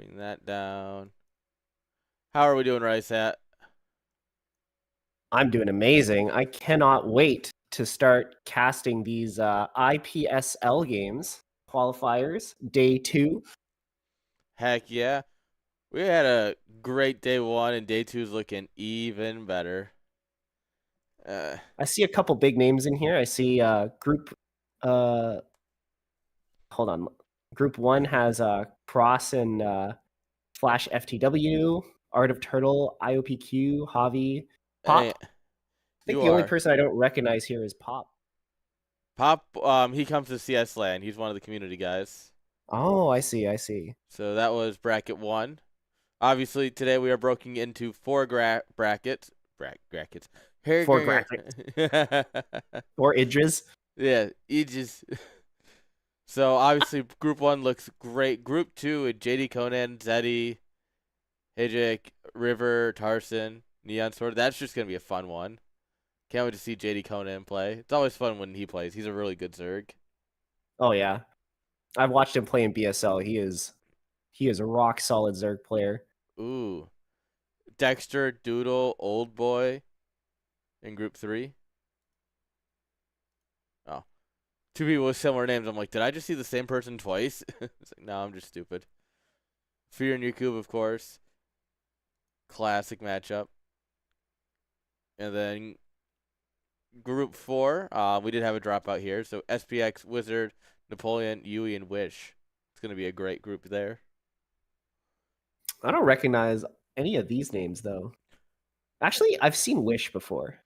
Bring that down. How are we doing, Rice at? I'm doing amazing. I cannot wait to start casting these IPSL games, qualifiers, day 2. Heck yeah. We had a great day 1, and day 2 is looking even better. I see a couple big names in here. I see group hold on. Group 1 has Cross and Flash FTW, Art of Turtle, IOPQ, Javi, Hey, Pop. I think you the only are. person I don't recognize here is Pop. Pop, he comes to CS Land. He's one of the community guys. Oh, I see. So that was bracket 1. Obviously, today we are broken into 4 brackets. Brackets. For graphics. For Idris. Yeah, Aegis. So obviously, Group 1 looks great. Group 2 with JD Conan, Zeddy, Hijik, River, Tarson, Neon Sword. That's just gonna be a fun one. Can't wait to see JD Conan play. It's always fun when he plays. He's a really good Zerg. Oh yeah. I've watched him play in BSL. He is a rock solid Zerg player. Ooh, Dexter, Doodle, Old Boy, in Group 3. Oh, 2 people with similar names. I'm like, did I just see the same person twice? It's like, no, I'm just stupid. Fear and Yakub, of course. Classic matchup. And then Group 4, we did have a dropout here. So SPX, Wizard, Napoleon, Yui, and Wish. It's going to be a great group there. I don't recognize any of these names though. Actually, I've seen Wish before.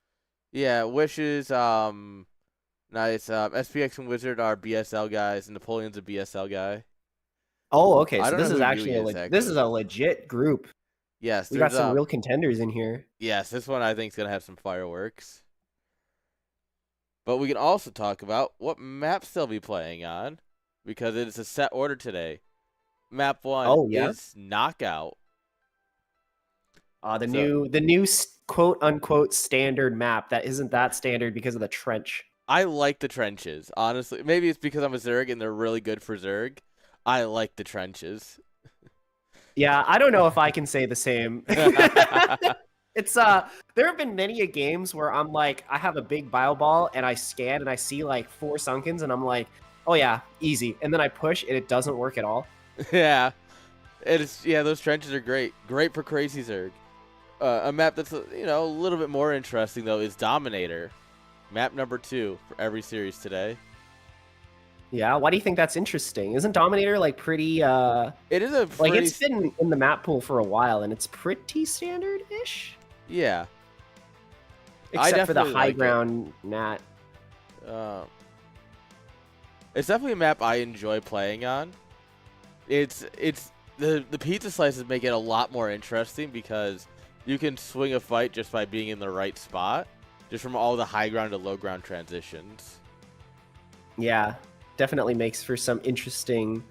Yeah, Wish is nice. SPX and Wizard are BSL guys, and Napoleon's a BSL guy. Oh, okay. I So don't know this is who actually Yui is, this is actually. a legit group. Yes, We got there's some real contenders in here. yes, this one I think is going to have some fireworks. But we can also talk about what maps they'll be playing on, because it is a set order today. Map 1 Oh yeah. is Knockout. The So new quote unquote standard map that isn't that standard because of the trench. I like the trenches, honestly. Maybe it's because I'm a Zerg and they're really good for Zerg. I like the trenches. Yeah, I don't know if I can say the same. It's there have been many a games where I'm like, I have a big bio ball and I scan and I see like 4 sunkens and I'm like, oh yeah, easy. And then I push and it doesn't work at all. Yeah, those trenches are great. Great for crazy Zerg. A map that's a little bit more interesting though is Dominator. Map number 2 for every series today. Yeah, why do you think that's interesting? Isn't Dominator like pretty It is a like pretty it's been in the map pool for a while and it's pretty standard-ish? yeah. Except for the definitely high like ground nat. It's definitely a map I enjoy playing on. It's the pizza slices make it a lot more interesting because you can swing a fight just by being in the right spot, just from all the high ground to low ground transitions. Yeah, definitely makes for some interesting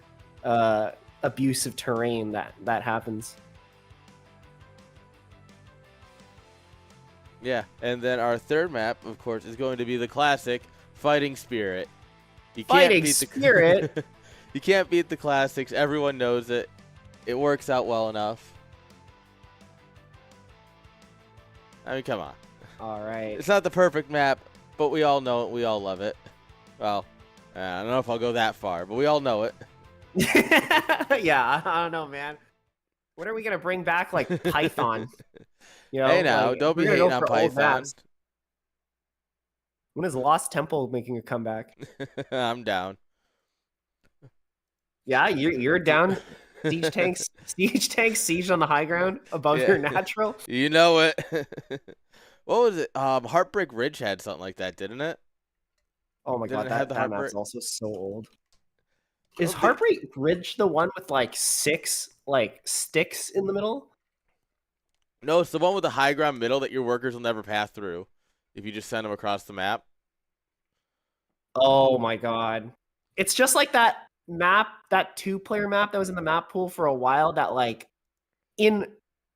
abusive terrain that happens. Yeah, and then our third map, of course, is going to be the classic Fighting Spirit. You can't Fighting beat Spirit? You can't beat the classics. Everyone knows it. It works out well enough. I mean, come on. All right. It's not the perfect map, but we all know it. We all love it. Well, I don't know if I'll go that far, but we all know it. Yeah, I don't know, man. When are we gonna bring back like Python? You know, Hey now, like, don't be we're gonna hating go on for old Python. maps. When is Lost Temple making a comeback? I'm down. Yeah, you're down. Siege tanks, siege on the high ground above Yeah. your natural. You know it. What was it? Heartbreak Ridge had something like that, didn't it? Oh my Didn't god, it have that the that Heartbreak? map's also so old. I Is don't think. Heartbreak Ridge the one with like 6 like sticks in the middle? No, it's the one with the high ground middle that your workers will never pass through if you just send them across the map. Oh my god. It's just like that map, that 2-player map that was in the map pool for a while that like in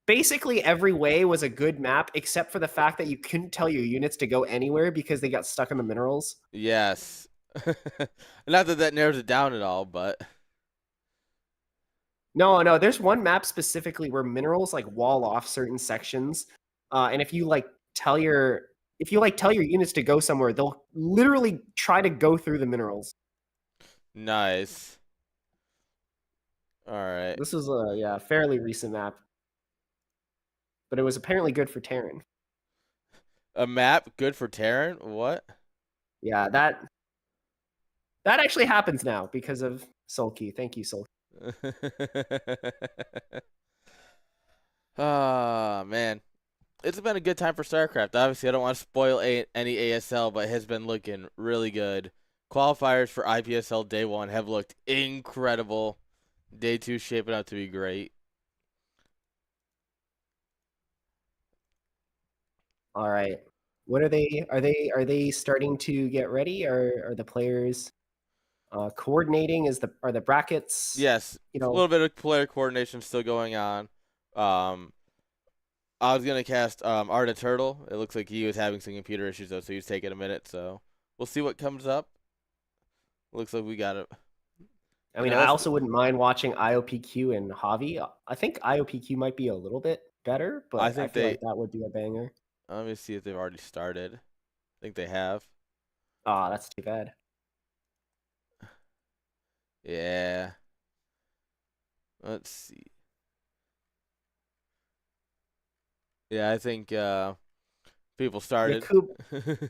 basically every way was a good map except for the fact that you couldn't tell your units to go anywhere because they got stuck in the minerals. Yes. Not that that narrows it down at all, but No. There's one map specifically where minerals like wall off certain sections, and if you tell your units to go somewhere, they'll literally try to go through the minerals. Nice. All right. This was a fairly recent map, but it was apparently good for Terran. A map good for Terran? What? Yeah, that actually happens now because of Sulky. Thank you, Sulky. Ah, man. It's been a good time for StarCraft. Obviously, I don't want to spoil any ASL, but it has been looking really good. Qualifiers for IPSL Day 1 have looked incredible. Day 2 shaping up to be great. All right. What are they? Are they starting to get ready? Are the players coordinating? Are the brackets? Yes, You a know. little bit of player coordination still going on. I was going to cast Arda Turtle. It looks like he was having some computer issues, though, so he's taking a minute. So we'll see what comes up. Looks like we got it. I mean, I also wouldn't mind watching IOPQ and Javi. I think IOPQ might be a little bit better, but I feel like that would be a banger. Let me see if they've already started. I think they have. Ah, that's too bad. Yeah. Let's see. Yeah, I think people started.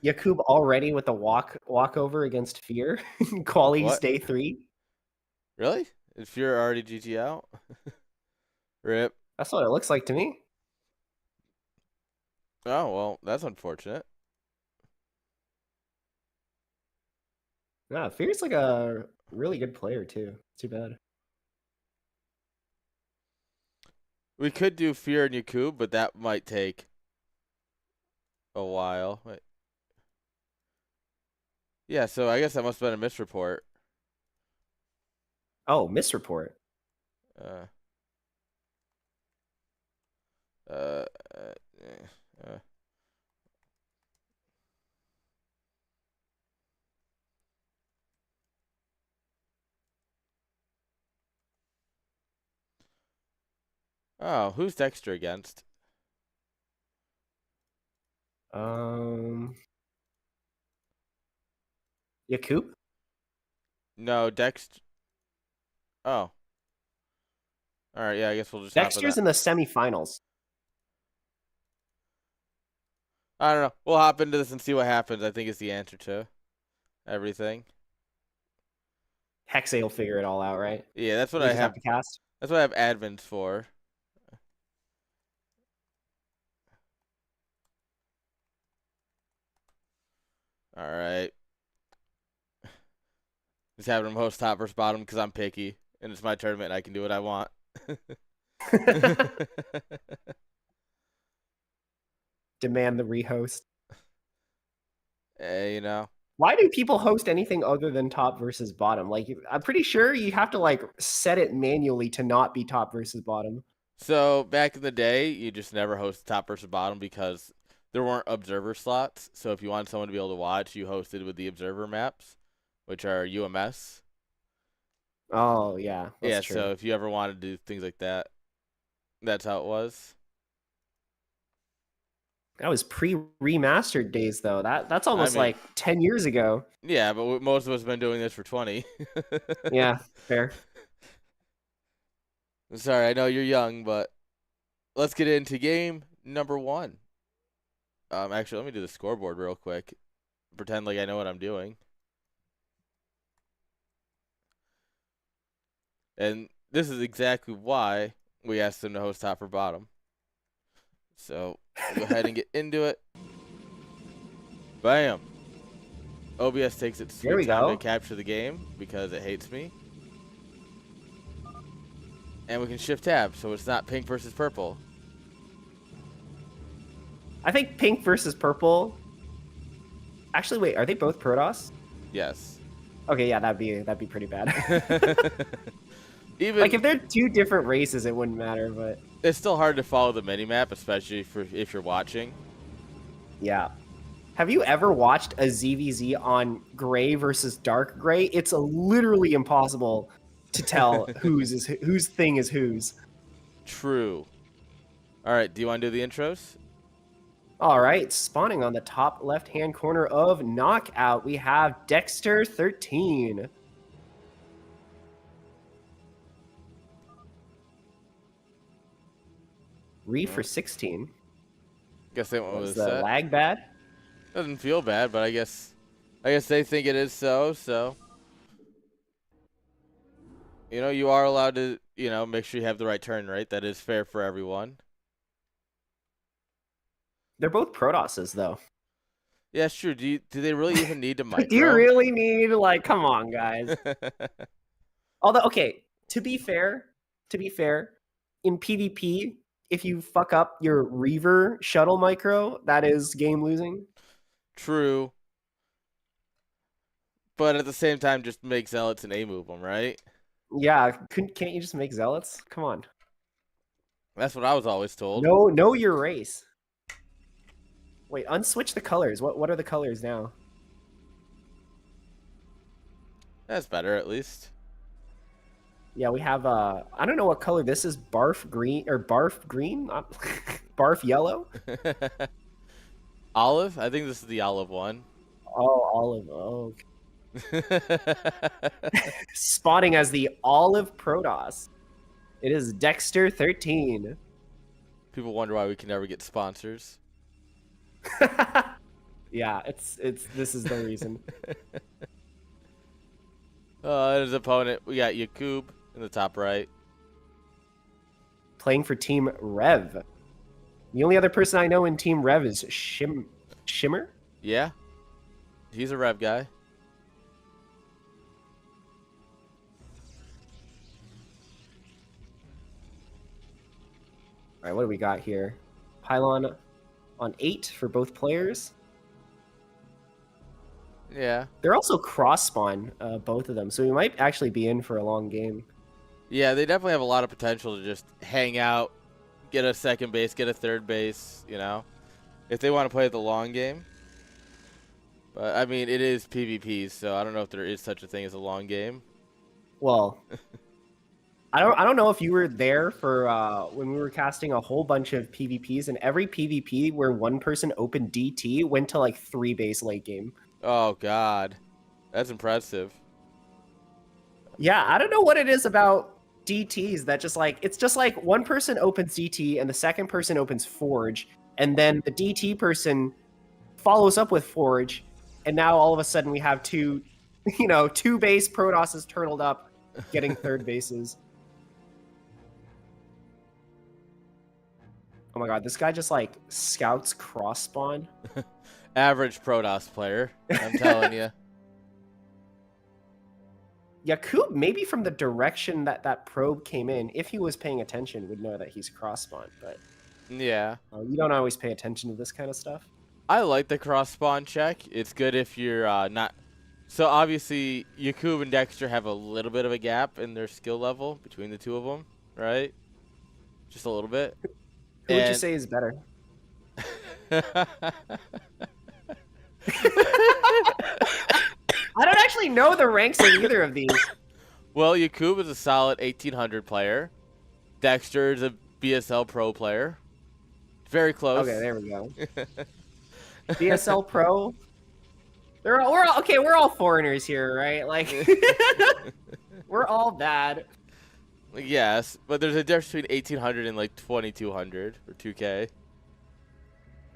Yakub already with the walkover against Fear. Quali's day 3. Really? Is Fear already GG out? Rip. That's what it looks like to me. Oh, well, that's unfortunate. Yeah, Fear's like a really good player too. Too bad. We could do Fear and Yakub, but that might take a while. Wait. Yeah, so I guess that must have been a misreport. Oh, misreport. Uh. Uh. Oh, who's Dexter against? Yakub? No, Dexter. Oh. All right, yeah, I guess we'll just Dexter's in the semifinals. I don't know. We'll hop into this and see what happens. I think it's the answer to everything. Hexe will figure it all out, right? Yeah, that's what I have to cast. That's what I have admins for. All right. Just having him host top versus bottom because I'm picky and it's my tournament and I can do what I want. Demand the rehost. You know. Why do people host anything other than top versus bottom? Like, I'm pretty sure you have to set it manually to not be top versus bottom. So back in the day, you just never host top versus bottom because there weren't observer slots. So if you wanted someone to be able to watch, you hosted with the observer maps, which are UMS. Oh yeah, yeah. True. So if you ever wanted to do things like that, that's how it was. That was pre-remastered days, though. That's almost 10 years ago. Yeah, but most of us have been doing this for 20. Yeah, fair. Sorry, I know you're young, but let's get into game number 1. Actually, let me do the scoreboard real quick. Pretend like I know what I'm doing. And this is exactly why we asked them to host top or bottom. So go ahead and get into it. Bam. OBS takes its sweet time to capture the game because it hates me. And we can shift tab, so it's not pink versus purple. I think pink versus purple. Actually, wait, are they both Protoss? Yes. Okay, yeah, that'd be pretty bad. Even if they're 2 different races, it wouldn't matter, but it's still hard to follow the minimap, especially if you're watching. Yeah. Have you ever watched a ZVZ on gray versus dark gray? It's literally impossible to tell whose thing is whose. True. All right, do you want to do the intros? All right, spawning on the top left-hand corner of Knockout, we have Dexter 13. Reef for 16. Guess they went with Was a the set. lag bad? Doesn't feel bad, but I guess they think it is so. You know, you are allowed to, make sure you have the right turn rate. That is fair for everyone. They're both Protosses, though. Yeah, it's true. Do they really even need to micro? Do you really need, like, come on, guys. Although, okay, to be fair, in PvP, if you fuck up your Reaver shuttle micro, that is game losing. True. But at the same time, just make Zealots and A-move them, right? Yeah, can't you just make Zealots? Come on. That's what I was always told. Know your race. Wait, unswitch the colors. What are the colors now? That's better, at least. Yeah, we have I don't know what color this is. Barf green or barf green? Barf yellow? Olive? I think this is the olive one. Oh, olive. Oh, okay. Spawning as the olive Protoss. It is Dexter 13. People wonder why we can never get sponsors. Yeah, this is the reason. His opponent, we got Yakub in the top right. Playing for Team Rev. The only other person I know in Team Rev is Shimmer? Yeah. He's a Rev guy. All right, what do we got here? Pylon on 8 for both players. Yeah. They're also cross spawn, both of them, so we might actually be in for a long game. Yeah, they definitely have a lot of potential to just hang out, get a second base, get a third base, if they want to play the long game. But, I mean, it is PvP, so I don't know if there is such a thing as a long game. Well, I don't know if you were there for when we were casting a whole bunch of PvPs, and every PvP where one person opened DT went to like 3 base late game. Oh, God. That's impressive. Yeah, I don't know what it is about DTs that it's just like one person opens DT and the second person opens Forge, and then the DT person follows up with Forge, and now all of a sudden we have two base Protosses turtled up getting third bases. Oh my god, this guy just like scouts cross spawn. Average Protoss player, I'm telling you. Yakub, maybe from the direction that probe came in, if he was paying attention, would know that he's cross spawn, but Yeah. you don't always pay attention to this kind of stuff. I like the cross spawn check. It's good if you're not. So obviously, Yakub and Dexter have a little bit of a gap in their skill level between the two of them, right? Just a little bit. Who would you say is better? I don't actually know the ranks of either of these. Well, Yakub is a solid 1800 player. Dexter is a BSL Pro player. Very close. Okay, there we go. BSL Pro. We're all foreigners here, right? Like, we're all bad. Yes, but there's a difference between 1800 and like 2200 or 2K.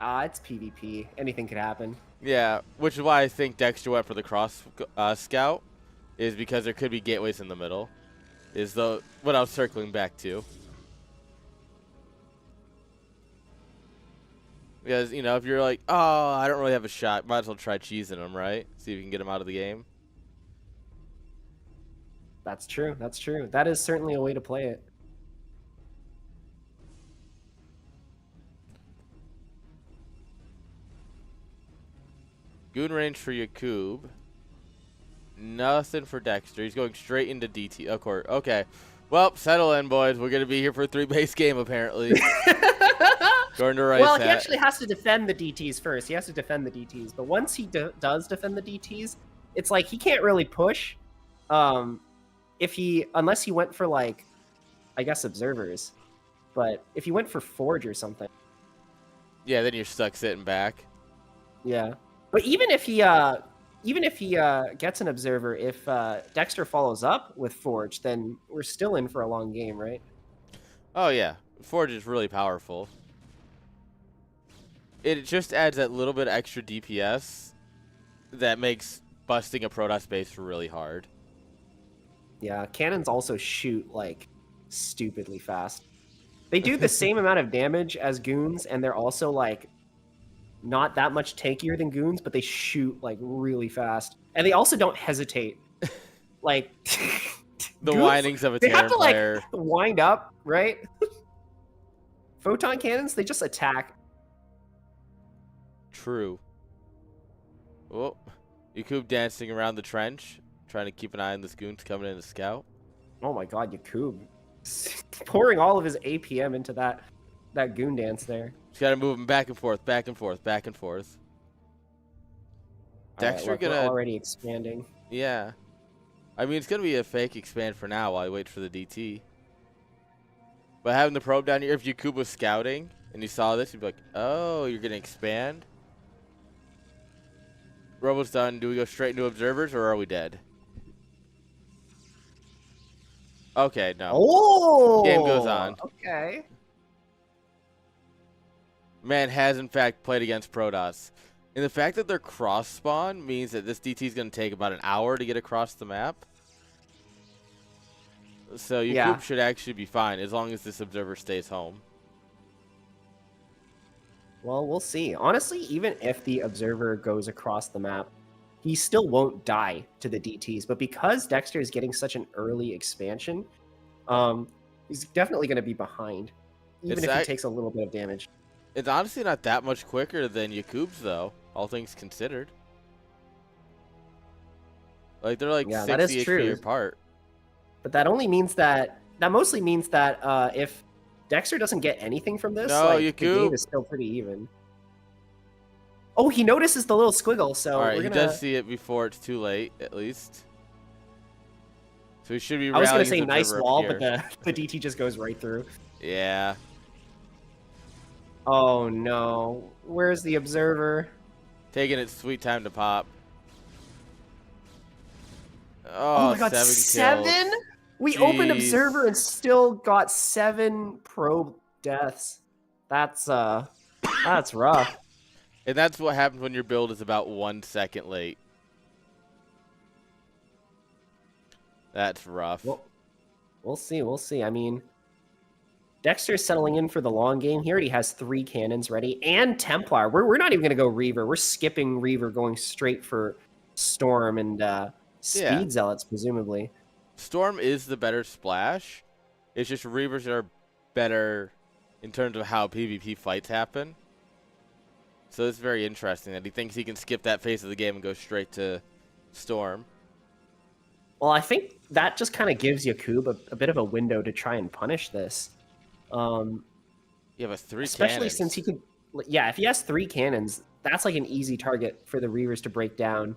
It's PvP. Anything could happen. Yeah, which is why I think Dexter went for the cross scout, is because there could be gateways in the middle. Is what I was circling back to. Because, if you're like, oh, I don't really have a shot, might as well try cheesing them, right? See if you can get them out of the game. That's true. That's true. That is certainly a way to play it. Goon range for Yakub. Nothing for Dexter. He's going straight into DT. Of course. Okay. Well, settle in, boys. We're going to be here for a 3-base game, apparently. Going to Well, he actually has to defend the DTs first. He has to defend the DTs. But once he does defend the DTs, it's like he can't really push. unless he went for like, I guess observers, but if he went for Forge or something. Yeah, then you're stuck sitting back. Yeah, but even if he gets an observer, if Dexter follows up with Forge, then we're still in for a long game, right? Oh yeah, Forge is really powerful. It just adds that little bit of extra DPS that makes busting a Protoss base really hard. Yeah, cannons also shoot like stupidly fast. They do the same amount of damage as goons, and they're also like not that much tankier than goons, but they shoot like really fast, and they also don't hesitate. Like The goons, windings of a they have Terran to like player. wind up, right? Photon cannons, they just attack. True. Oh, Yakub dancing around the trench, trying to keep an eye on this goons coming in to scout. Oh my god, Yakub pouring all of his APM into that goon dance there. Just gotta move him back and forth, back and forth, back and forth. Dexter Look, we're already expanding. Yeah. I mean, it's gonna be a fake expand for now while he waits for the DT. But having the probe down here, if Yakub was scouting and he saw this, he'd be like, oh, you're gonna expand? Robo's done. Do we go straight into observers or are we dead? Okay, no. Oh! Game goes on. Okay. Man has, in fact, played against Protoss. And the fact that they're cross-spawn means that this DT is going to take about an hour to get across the map. So Yakub should actually be fine as long as this observer stays home. Well, we'll see. Honestly, even if the observer goes across the map, he still won't die to the DTs. But because Dexter is getting such an early expansion, he's definitely going to be behind, even if he takes a little bit of damage. It's honestly not that much quicker than Yakub's, though, all things considered. Like, they're like 60 HP apart. But that only means that mostly means that if Dexter doesn't get anything from this, the game is still pretty even. Oh, he notices the little squiggle, so all right, he does see it before it's too late, at least. So he should be. I was gonna say nice wall, but the DT just goes right through. Yeah. Oh no! Where's the observer? Taking its sweet time to pop. Oh my god, 7? We opened observer and still got 7 probe deaths. That's rough. And that's what happens when your build is about 1 second late. That's rough. Well, we'll see. We'll see. I mean, Dexter's settling in for the long game. He already has 3 cannons ready and Templar. We're not even going to go Reaver. We're skipping Reaver, going straight for Storm and Speed Zealots, presumably. Storm is the better splash. It's just Reavers are better in terms of how PvP fights happen. So it's very interesting that he thinks he can skip that phase of the game and go straight to Storm. Well, I think that just kind of gives Yakub a bit of a window to try and punish this. Yeah, but 3 especially cannons. Since he could, if he has 3 cannons, that's like an easy target for the Reavers to break down.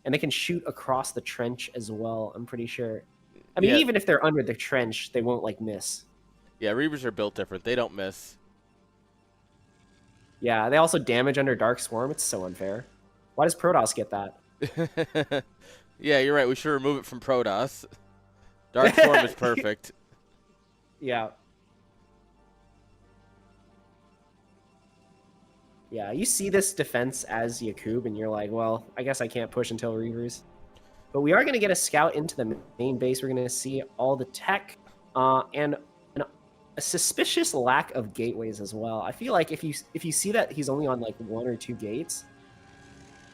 And they can shoot across the trench as well, I'm pretty sure. I mean, even if they're under the trench, they won't, like, miss. Yeah, Reavers are built different. They don't miss. Yeah, they also damage under Dark Swarm. It's so unfair. Why does Protoss get that? Yeah, you're right. We should remove it from Protoss. Dark Swarm is perfect. Yeah. Yeah, you see this defense as Yakub, and you're like, well, I guess I can't push until Reavers. But we are going to get a scout into the main base. We're going to see all the tech and a suspicious lack of gateways as well. I feel like if you see that he's only on like 1 or 2 gates,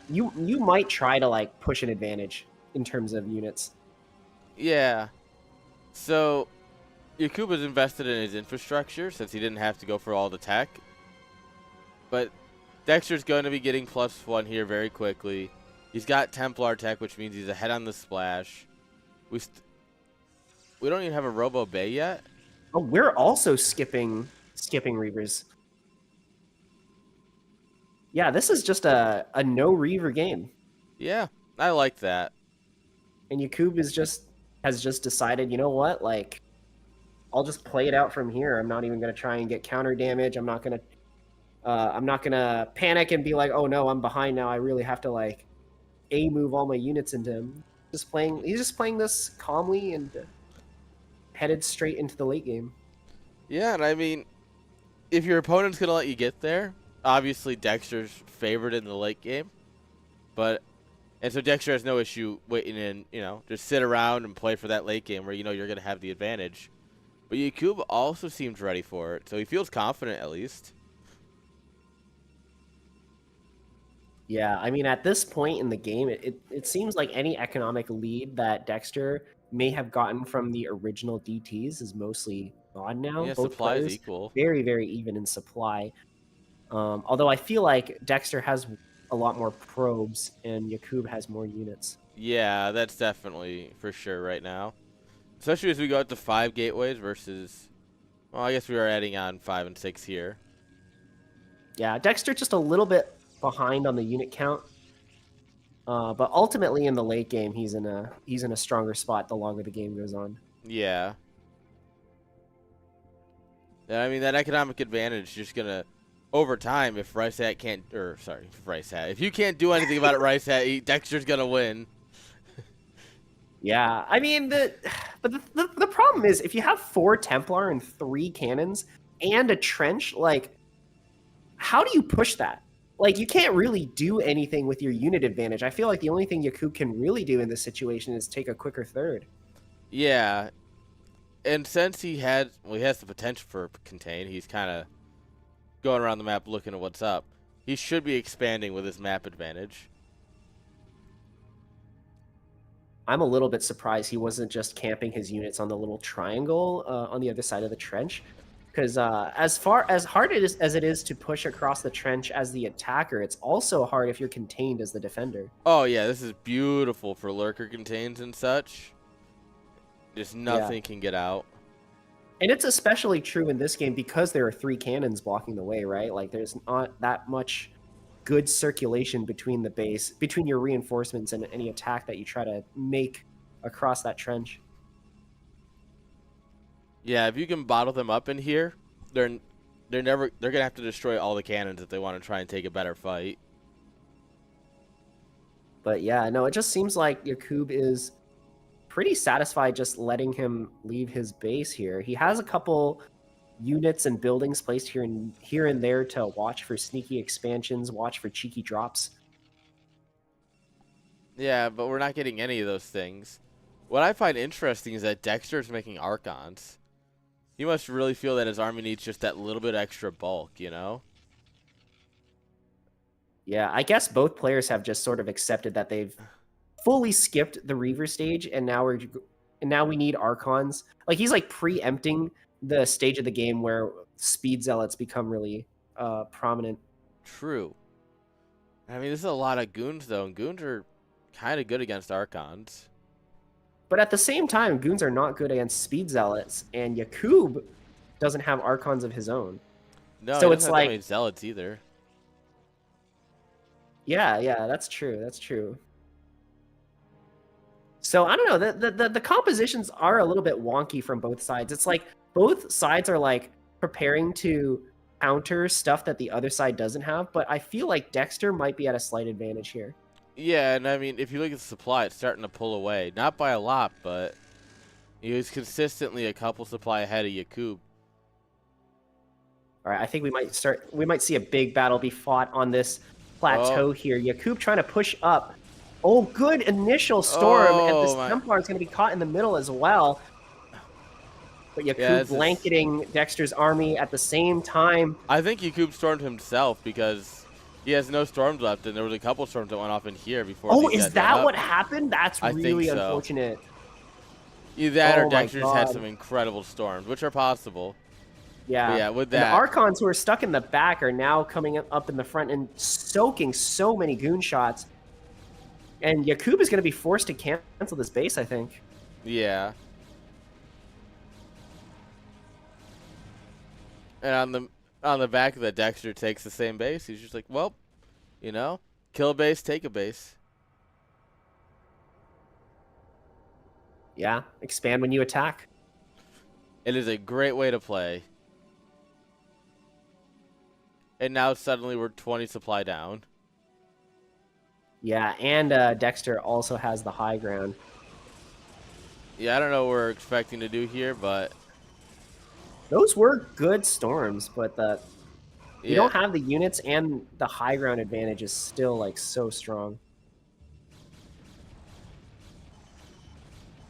you might try to like push an advantage in terms of units. Yeah. So Yakub has invested in his infrastructure since he didn't have to go for all the tech. But Dexter's going to be getting +1 here very quickly. He's got Templar tech, which means he's ahead on the splash. We don't even have a Robo Bay yet. Oh, we're also skipping Reavers. Yeah, this is just a no Reaver game. Yeah, I like that. And Yakub is just has just decided, you know what, like, I'll just play it out from here. I'm not even going to try and get counter damage. I'm not going to panic and be like, oh no, I'm behind now. I really have to like move all my units into him. He's just playing this calmly and headed straight into the late game. Yeah, and I mean, if your opponent's gonna let you get there, obviously Dexter's favored in the late game, and so Dexter has no issue waiting in, just sit around and play for that late game where you're gonna have the advantage. But Yakub also seems ready for it, so he feels confident at least. Yeah, I mean, at this point in the game, it seems like any economic lead that Dexter may have gotten from the original DTs is mostly gone now. Yeah, Both supply is players equal. very, very even in supply. Although I feel like Dexter has a lot more probes and Yakub has more units. Yeah, that's definitely for sure right now. Especially as we go out to 5 gateways versus, well, I guess we are adding on 5 and 6 here. Yeah, Dexter just a little bit behind on the unit count. But ultimately in the late game, he's in a stronger spot the longer the game goes on. Yeah. And I mean, that economic advantage is just gonna, over time, if if you can't do anything about it, Rice Hat, Dexter's gonna win. Yeah, I mean, the problem is if you have 4 Templar and 3 cannons and a trench, like, how do you push that? Like, you can't really do anything with your unit advantage. I feel like the only thing Yakub can really do in this situation is take a quicker third. Yeah, and since he has the potential for contain, he's kind of going around the map looking at what's up. He should be expanding with his map advantage. I'm a little bit surprised he wasn't just camping his units on the little triangle on the other side of the trench. Because as hard as it is to push across the trench as the attacker, it's also hard if you're contained as the defender. Oh yeah, this is beautiful for lurker contains and such. Just nothing can get out. And it's especially true in this game because there are 3 cannons blocking the way, right? Like, there's not that much good circulation between your reinforcements and any attack that you try to make across that trench. Yeah, if you can bottle them up in here, they're gonna have to destroy all the cannons if they want to try and take a better fight. But yeah, no, it just seems like Yakub is pretty satisfied just letting him leave his base here. He has a couple units and buildings placed here and there to watch for sneaky expansions, watch for cheeky drops. Yeah, but we're not getting any of those things. What I find interesting is that Dexter's making Archons. He must really feel that his army needs just that little bit extra bulk, Yeah, I guess both players have just sort of accepted that they've fully skipped the Reaver stage, and now we need Archons. Like, he's like preempting the stage of the game where speed zealots become really prominent. True. I mean, this is a lot of goons though, and goons are kind of good against Archons. But at the same time, goons are not good against speed zealots, and Yakub doesn't have Archons of his own. No, so he it's doesn't have like that many zealots either. Yeah, that's true. That's true. So I don't know. The compositions are a little bit wonky from both sides. It's like both sides are like preparing to counter stuff that the other side doesn't have, but I feel like Dexter might be at a slight advantage here. Yeah, and I mean, if you look at the supply, it's starting to pull away. Not by a lot, but he was consistently a couple supply ahead of Yakub. All right, I think we might see a big battle be fought on this plateau here. Yakub trying to push up. Oh, good initial storm, and this Templar is going to be caught in the middle as well. But Yakub blanketing Dexter's army at the same time. I think Yakub stormed himself because he has no storms left, and there was a couple storms that went off in here before. Oh, is that what happened? That's really unfortunate. Either that or Dexter just had some incredible storms, which are possible. Yeah. But yeah, with that. And the Archons who are stuck in the back are now coming up in the front and soaking so many goon shots. And Yakub is going to be forced to cancel this base, I think. Yeah. And on the back of the Dexter takes the same base. He's just like, well, kill a base, take a base. Yeah, expand when you attack. It is a great way to play. And now suddenly we're 20 supply down. Yeah, and Dexter also has the high ground. Yeah, I don't know what we're expecting to do here, but Those were good storms, but you yeah. don't have the units, and the high ground advantage is still like so strong.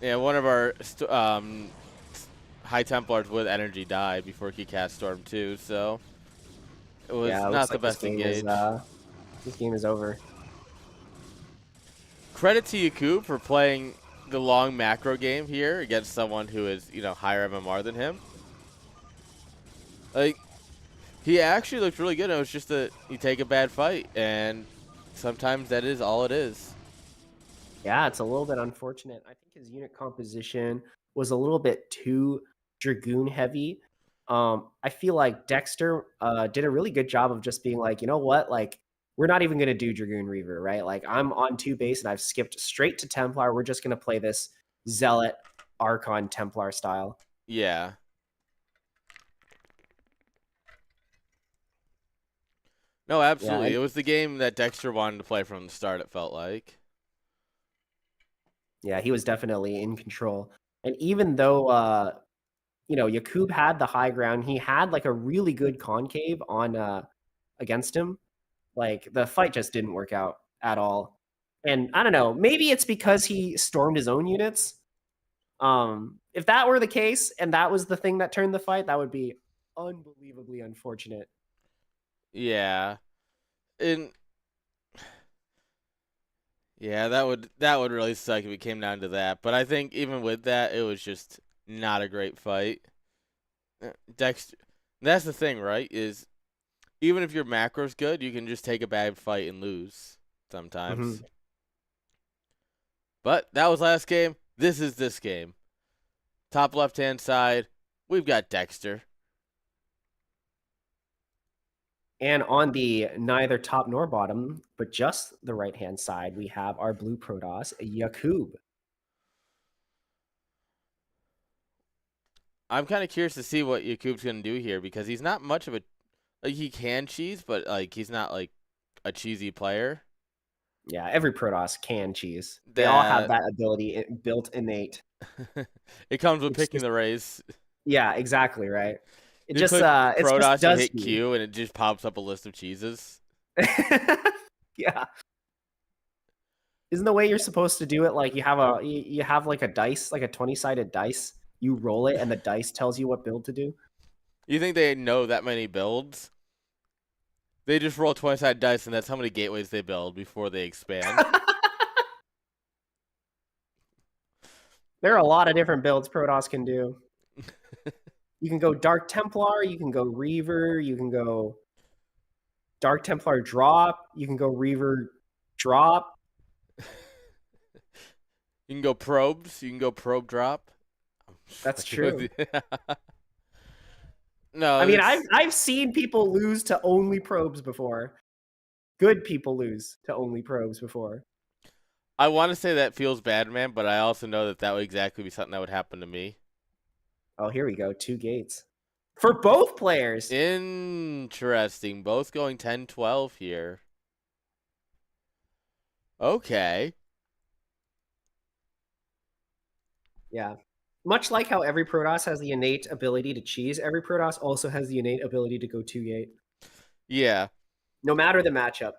Yeah, one of our High Templars with energy died before he cast Storm 2, so it was Yeah, it not looks the like best engage. this game is over. Credit to Yakub for playing the long macro game here against someone who is, higher MMR than him. Like, he actually looked really good. It was just that you take a bad fight, and sometimes that is all it is. Yeah, it's a little bit unfortunate. I think his unit composition was a little bit too Dragoon heavy. I feel like Dexter did a really good job of just being like, you know what, like we're not even going to do Dragoon Reaver, right? Like I'm on 2 base and I've skipped straight to Templar. We're just going to play this Zealot Archon Templar style. Yeah. No, Yeah, absolutely. It was the game that Dexter wanted to play from the start, it felt like. yeah, he was definitely in control. And even though Yakub had the high ground, he had like a really good concave on against him. Like the fight just didn't work out at all. And I don't know, maybe it's because he stormed his own units. If that were the case and that was the thing that turned the fight, that would be unbelievably unfortunate. Yeah. And yeah, that would really suck if it came down to that. But I think even with that, it was just not a great fight. Dexter, that's the thing, right? Is even if your macro's good, you can just take a bad fight and lose sometimes. Mm-hmm. But that was last game. This is this game. Top left-hand side, we've got Dexter. And on the neither top nor bottom, but just the right hand side, we have our blue Protoss, Yakub. I'm kind of curious to see what Yakub's going to do here because he's not much of a like he can cheese, but like he's not like a cheesy player. Yeah, every Protoss can cheese. They all have That that ability built innate. it comes with It's picking just the race. yeah, exactly right. You click It just Protoss, you does hit you. Q, and it just pops up a list of cheeses. Yeah. Isn't the way you're supposed to do it like you have like a dice, like a 20-sided dice. You roll it and the dice tells you what build to do? You think they know that many builds? They just roll 20-sided dice, and that's how many gateways they build before they expand. There are a lot of different builds Protoss can do. You can go Dark Templar, you can go Reaver, you can go Dark Templar drop, you can go Reaver drop. You can go probes. You can go probe drop. That's true. No, I mean, I've seen people lose to only probes before. Good people lose to only probes before. I want to say that feels bad, man, but I also know that that would exactly be something that would happen to me. Oh, here we go. 2 gates. For both players. Interesting. Both going 10-12 here. Okay. Yeah. Much like how every Protoss has the innate ability to cheese, every Protoss also has the innate ability to go 2-gate. Yeah. No matter the matchup.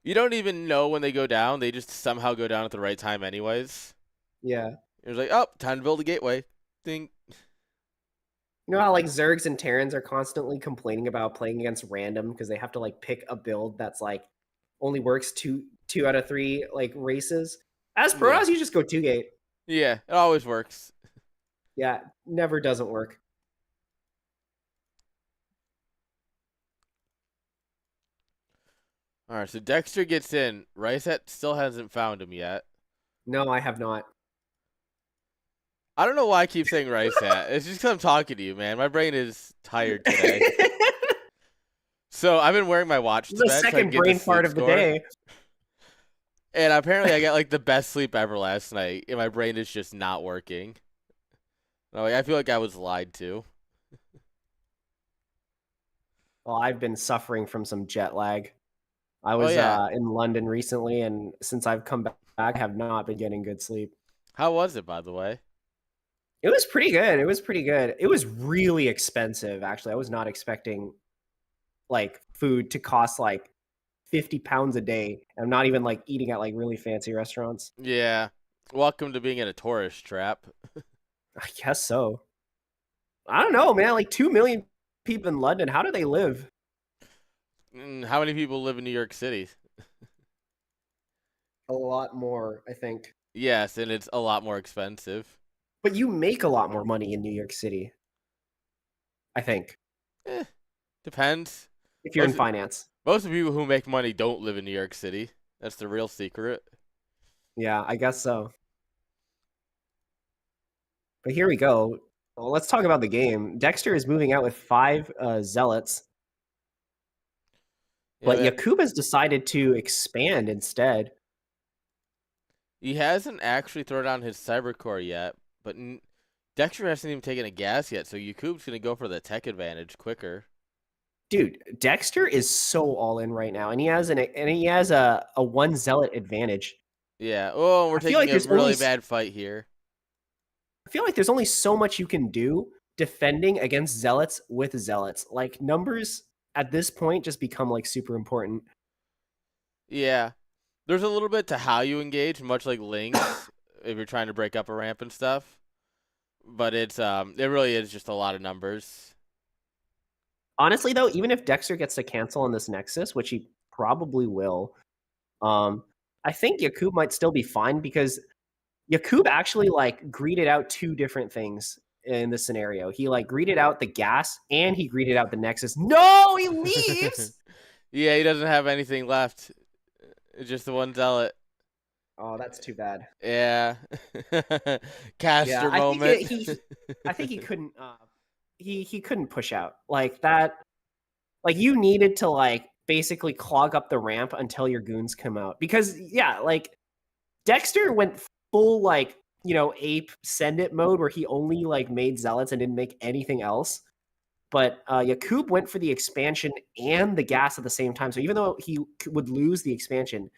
You don't even know when they go down. They just somehow go down at the right time anyways. Yeah. You're like, oh, time to build a gateway. Think. You know how like Zergs and Terrans are constantly complaining about playing against random because they have to like pick a build that's like only works two out of 3 like races. As Protoss, you just go 2-gate. Yeah, it always works. Yeah, never doesn't work. All right, so Dexter gets in. Rysat still hasn't found him yet. No, I have not. I don't know why I keep saying Rysat. It's just because I'm talking to you, man. My brain is tired today. So I've been wearing my watch to The bed. second brain fart of the day. And apparently I got like the best sleep ever last night, and my brain is just not working. Like, I feel like I was lied to. Well, I've been suffering from some jet lag. I Oh was yeah. in London recently, and since I've come back, I have not been getting good sleep. How was it, by the way? It was pretty good. It was pretty good. It was really expensive, actually. I was not expecting like food to cost like 50 pounds a day. I'm not even like eating at like really fancy restaurants. Yeah. Welcome to being in a tourist trap. I guess so. I don't know, man. Like 2 million people in London. How do they live? How many people live in New York City? A lot more, I think. Yes, and it's a lot more expensive. But you make a lot more money in New York City, I think, Eh, depends. if you're in Most finance. most of the people who make money don't live in New York City. That's the real secret. Yeah, I guess so. But here we go. Well, let's talk about the game. Dexter is moving out with 5 zealots, Yeah, but but Yakuba's decided to expand instead. he hasn't actually thrown down his cybercore yet, but Dexter hasn't even taken a gas yet, so Yakub's gonna go for the tech advantage quicker. Dude, Dexter is so all in right now, and he has a 1 zealot advantage. Yeah. Oh, we're I feel taking like a there's only really bad fight here. I feel like there's only so much you can do defending against zealots with zealots. Like numbers at this point just become like super important. Yeah. There's a little bit to how you engage, much like links, if you're trying to break up a ramp and stuff. But it really is just a lot of numbers. Honestly though, even if Dexter gets to cancel on this Nexus, which he probably will, um, I think Yakub might still be fine because Yakub actually like greeted out 2 different things in this scenario. He like greeted out the gas and he greeted out the Nexus. No, he leaves. Yeah, he doesn't have anything left. Just the one zealot. Oh, that's too bad. Yeah. Yeah, Caster moment. I think he couldn't he couldn't push out. Like that like you needed to like basically clog up the ramp until your goons come out. Because yeah, like Dexter went full like, ape send it mode where he only like made zealots and didn't make anything else. But Yakub went for the expansion and the gas at the same time. So even though he would lose the expansion,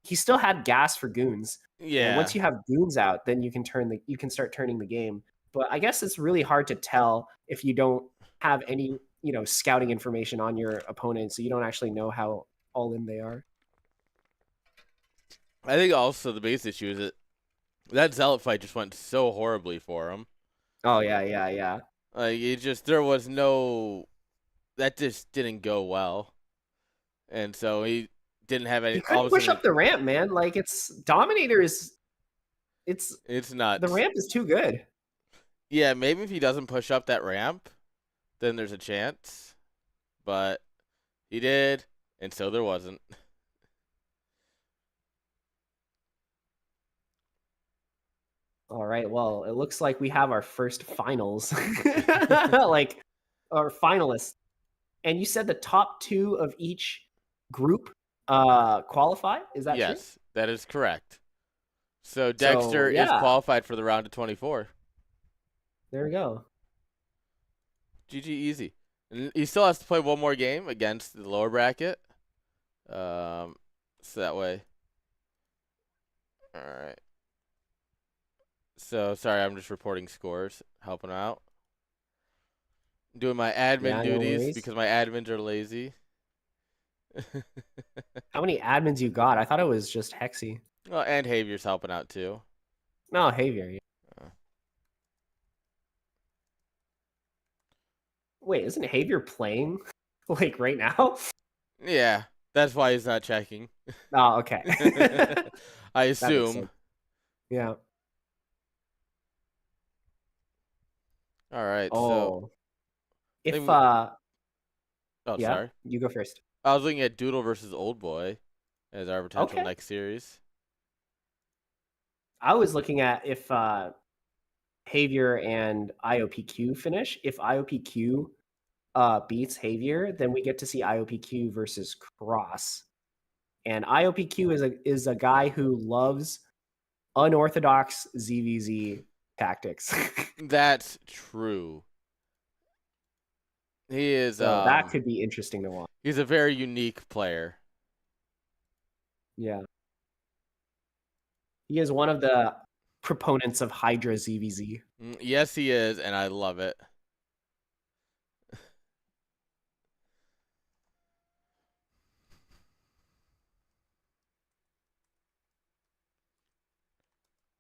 he still had gas for goons. And Yeah. once you have goons out, then you can start turning the game. But I guess it's really hard to tell if you don't have any scouting information on your opponent, so you don't actually know how all in they are. I think also the biggest issue is that zealot fight just went so horribly for him. Oh yeah. Like there was no that just didn't go well, and so he didn't have He any. All couldn't of a push sudden, up the ramp, man. Like it's Dominator is it's it's the nuts. ramp is too good. Yeah, maybe if he doesn't push up that ramp, then there's a chance. But he did, and so there wasn't. All right. Well, it looks like we have our first finals, like our finalists. And you said the top 2 of each group qualify. Is that true? Yes, that is correct. So So Dexter is yeah, qualified for the round of 24. there we go. GG easy. And he still has to play one more game against the lower bracket. So that way. All right. So sorry, I'm just reporting scores, helping out, doing my admin Yeah, no duties worries. because my admins are lazy. How many admins you got? I thought it was just Hexy. Well, and Javier's helping out too. No, Javier. Uh, Wait, isn't Javier playing like right now? yeah, that's why he's not checking. Oh, okay. I That makes assume. sense. Yeah. All right, so Oh, if we, oh yeah, sorry, you go first. I was looking at Doodle versus Old Boy as our potential Okay. next series. I was looking at if Javier and IOPQ finish. If IOPQ beats Javier, then we get to see IOPQ versus Cross. And IOPQ is a guy who loves unorthodox ZVZ tactics. That's true. He is So that could be interesting to watch. he's a very unique player. Yeah. He is one of the proponents of Hydra ZVZ. Yes, he is, and I love it.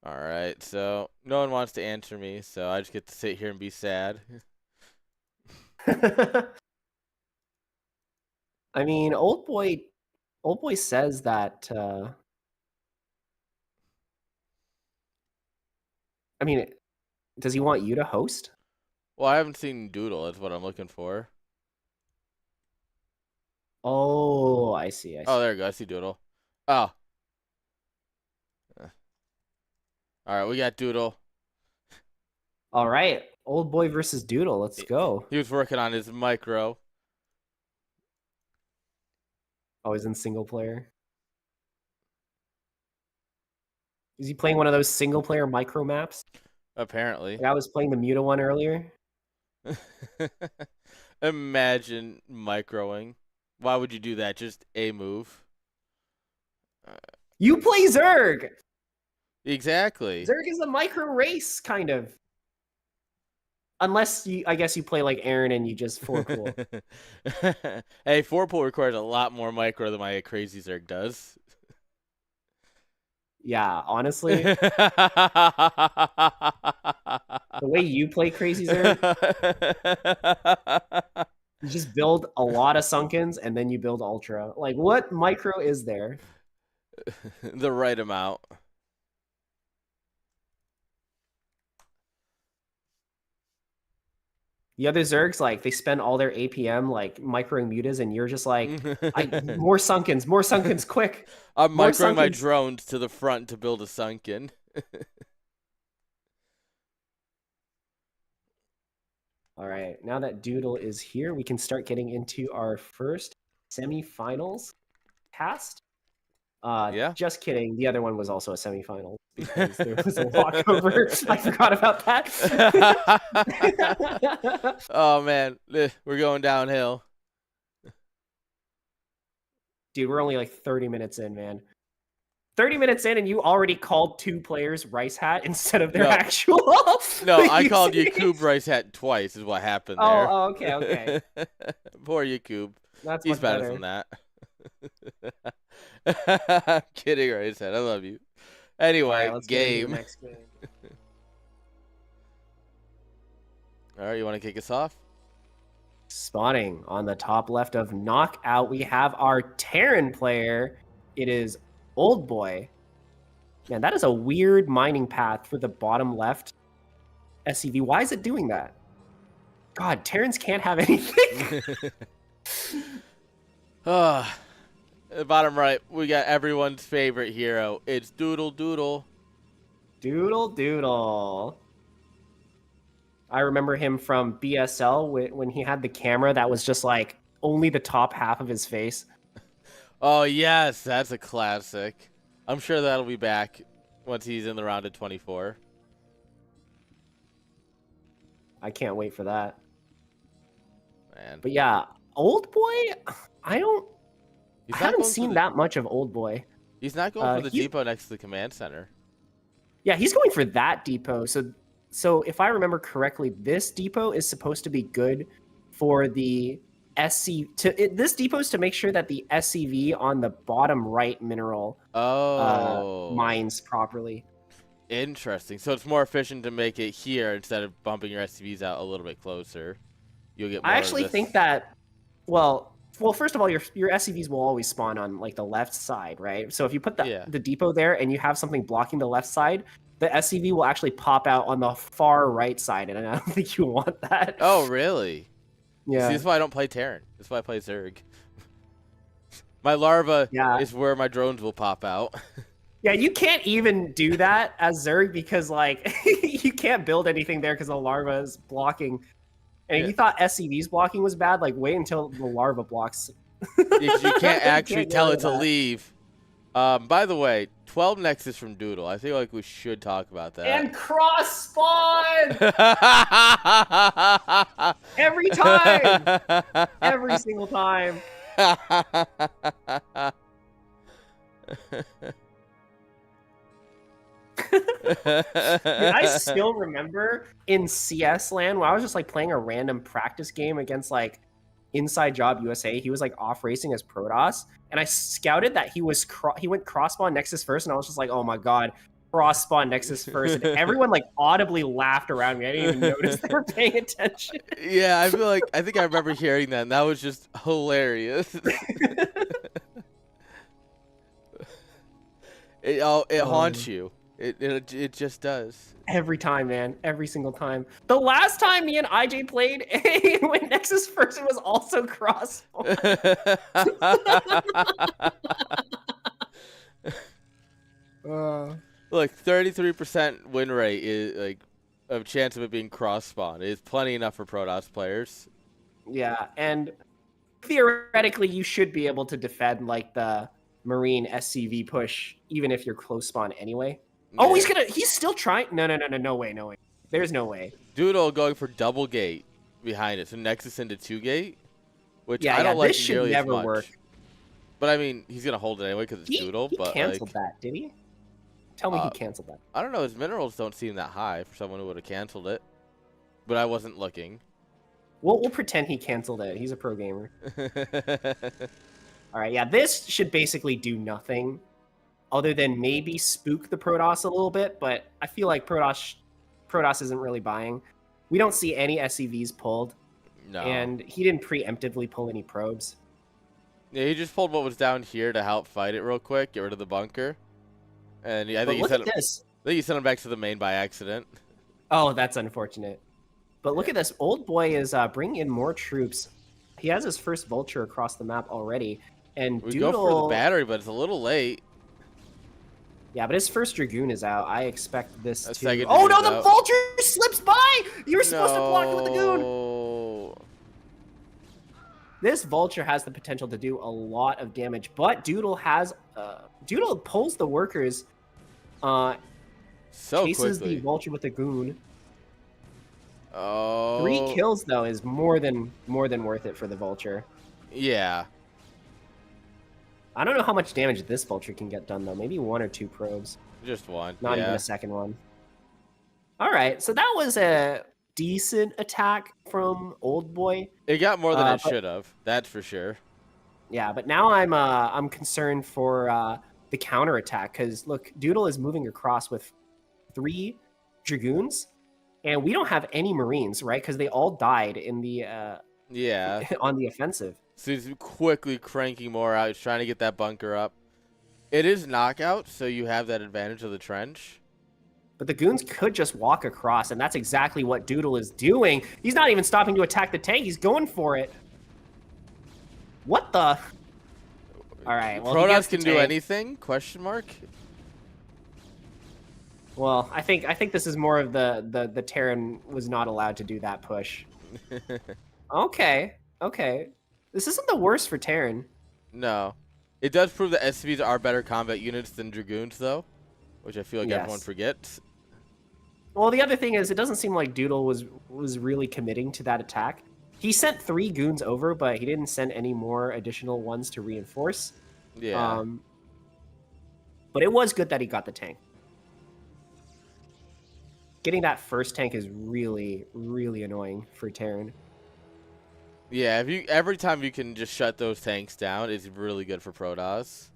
All right, so no one wants to answer me, so I just get to sit here and be sad. I mean, old boy says that. I mean, does he want you to host? Well, I haven't seen Doodle. That's what I'm looking for. Oh, I see. I see. Oh, there you go. I see Doodle. Oh. All right, we got Doodle. All right, old boy versus Doodle. Let's go. He was working on his micro. Oh, he's in single player. Is he playing one of those single player micro maps? Apparently. Like I was playing the Muta one earlier. Imagine microing. Why would you do that? Just a move. You play Zerg. Exactly. Zerg is a micro race, kind of. Unless I guess you play like Aaron and you just 4-pool. Hey, 4-pool requires a lot more micro than my crazy Zerg does. Yeah, honestly. The way you play Crazy Zerg, you just build a lot of Sunkens and then you build Ultra. Like, what micro is there? The right amount. The other Zergs, like, they spend all their APM, like, microing mutas, and you're just like, more Sunkens, quick. I'm More microing my Sunkens. drones to the front to build a Sunken. All right, now that Doodle is here, we can start getting into our first semifinals cast. Yeah. Just kidding. The other one was also a semifinal because there was a walkover. I forgot about that. Oh man, we're going downhill. Dude, we're only like 30 minutes in, man. 30 minutes in and you already called 2 players Rice Hat instead of their actual. No, I called Yakub Rice Hat twice is what happened there. Oh, okay. Poor Yakub. That's He's better than that. I'm kidding, Rice Hat. I love you. Anyway, let's game. Next game. All right, you want to kick us off? Spawning on the top left of Knockout, we have our Terran player. It is Old Boy. Man, that is a weird mining path for the bottom left SCV. Why is it doing that? God, Terrans can't have anything. Bottom right, we got everyone's favorite hero. It's Doodle Doodle. Doodle Doodle. I remember him from BSL when he had the camera that was just like only the top half of his face. Oh, yes, that's a classic. I'm sure that'll be back once he's in the round of 24. I can't wait for that. Man. But yeah, Old Boy, I haven't seen that much of Old Boy. He's not going for the depot next to the command center. Yeah, he's going for that depot. So if I remember correctly, this depot is supposed to be good for the this depot is to make sure that the SCV on the bottom right mineral mines properly. Interesting. So it's more efficient to make it here instead of bumping your SCVs out a little bit closer. You'll get more I actually think that, well, first of all, your SCVs will always spawn on like the left side, right? So if you put the depot there and you have something blocking the left side, the SCV will actually pop out on the far right side, and I don't think you want that. Oh, really? Yeah. See, that's why I don't play Terran. That's why I play Zerg. My larva is where my drones will pop out. Yeah, you can't even do that as Zerg because, like, you can't build anything there because the larva is blocking. And if you thought SCV's blocking was bad, like, wait until the larva blocks. You can't actually tell it to leave. By the way, 12 Nexus from Doodle. I feel like we should talk about that. And cross spawn every time, every single time. Dude, I still remember in CS land when I was just like playing a random practice game against like Inside Job USA. He was like off racing as Protoss, and I scouted that he went cross spawn Nexus first, and I was just like, oh my god, cross spawn Nexus first, and everyone like audibly laughed around me. I didn't even notice they were paying attention. Yeah, I think I remember hearing that, and that was just hilarious. It haunts you. It just does. Every time, man. Every single time. The last time me and IJ played and went Nexus first, it was also cross. Look, 33% win rate is like of chance of it being cross spawn is plenty enough for Protoss players. Yeah, and theoretically, you should be able to defend like the Marine SCV push, even if you're close spawn anyway. Yeah. Oh, he's still trying. No way. There's no way. Doodle going for double gate behind it, so Nexus into 2 gate, which I don't this like should nearly never as much. Work. But I mean, he's gonna hold it anyway because it's Doodle. He but canceled like, that, did he? Tell me he canceled that. I don't know. His minerals don't seem that high for someone who would have canceled it, but I wasn't looking. We'll pretend he canceled it. He's a pro gamer. All right, yeah, this should basically do nothing other than maybe spook the Protoss a little bit, but I feel like Protoss isn't really buying. We don't see any SCVs pulled, No. and he didn't preemptively pull any probes. Yeah, he just pulled what was down here to help fight it real quick, get rid of the bunker, and I think he sent him back to the main by accident. Oh, that's unfortunate. But look at this. Old boy is bringing in more troops. He has his first vulture across the map already. And We Doodle... go for the battery, but it's a little late. Yeah, but his first Dragoon is out. I expect this to... Second Oh, no, Dragoon's the out. vulture slips by! You were supposed to block it with the Goon! No. This vulture has the potential to do a lot of damage, but Doodle has... Doodle pulls the workers, So chases quickly. the vulture with the Goon. Oh. 3 kills, though, is more than worth it for the vulture. Yeah. I don't know how much damage this vulture can get done, though. Maybe 1 or 2 probes. Just one. Not yeah. even a second one. All right, so that was a decent attack from Old Boy. It got more than it should have. That's for sure. Yeah, but now I'm concerned for the counter attack because look, Doodle is moving across with 3 Dragoons, and we don't have any Marines, right? Because they all died in the Yeah. on the offensive. So he's quickly cranking more out. He's trying to get that bunker up. It is knockout, so you have that advantage of the trench. But the Goons could just walk across, and that's exactly what Doodle is doing. He's not even stopping to attack the tank. He's going for it. What the? All right. Well, Protoss can do anything? Question mark. Well, I think this is more of the Terran was not allowed to do that push. Okay. This isn't the worst for Terran. No. It does prove that SCVs are better combat units than Dragoons, though, which I feel like everyone forgets. Well, the other thing is, it doesn't seem like Doodle was really committing to that attack. He sent 3 Goons over, but he didn't send any more additional ones to reinforce. Yeah. But it was good that he got the tank. Getting that first tank is really, really annoying for Terran. Yeah, every time you can just shut those tanks down, it's really good for Protoss.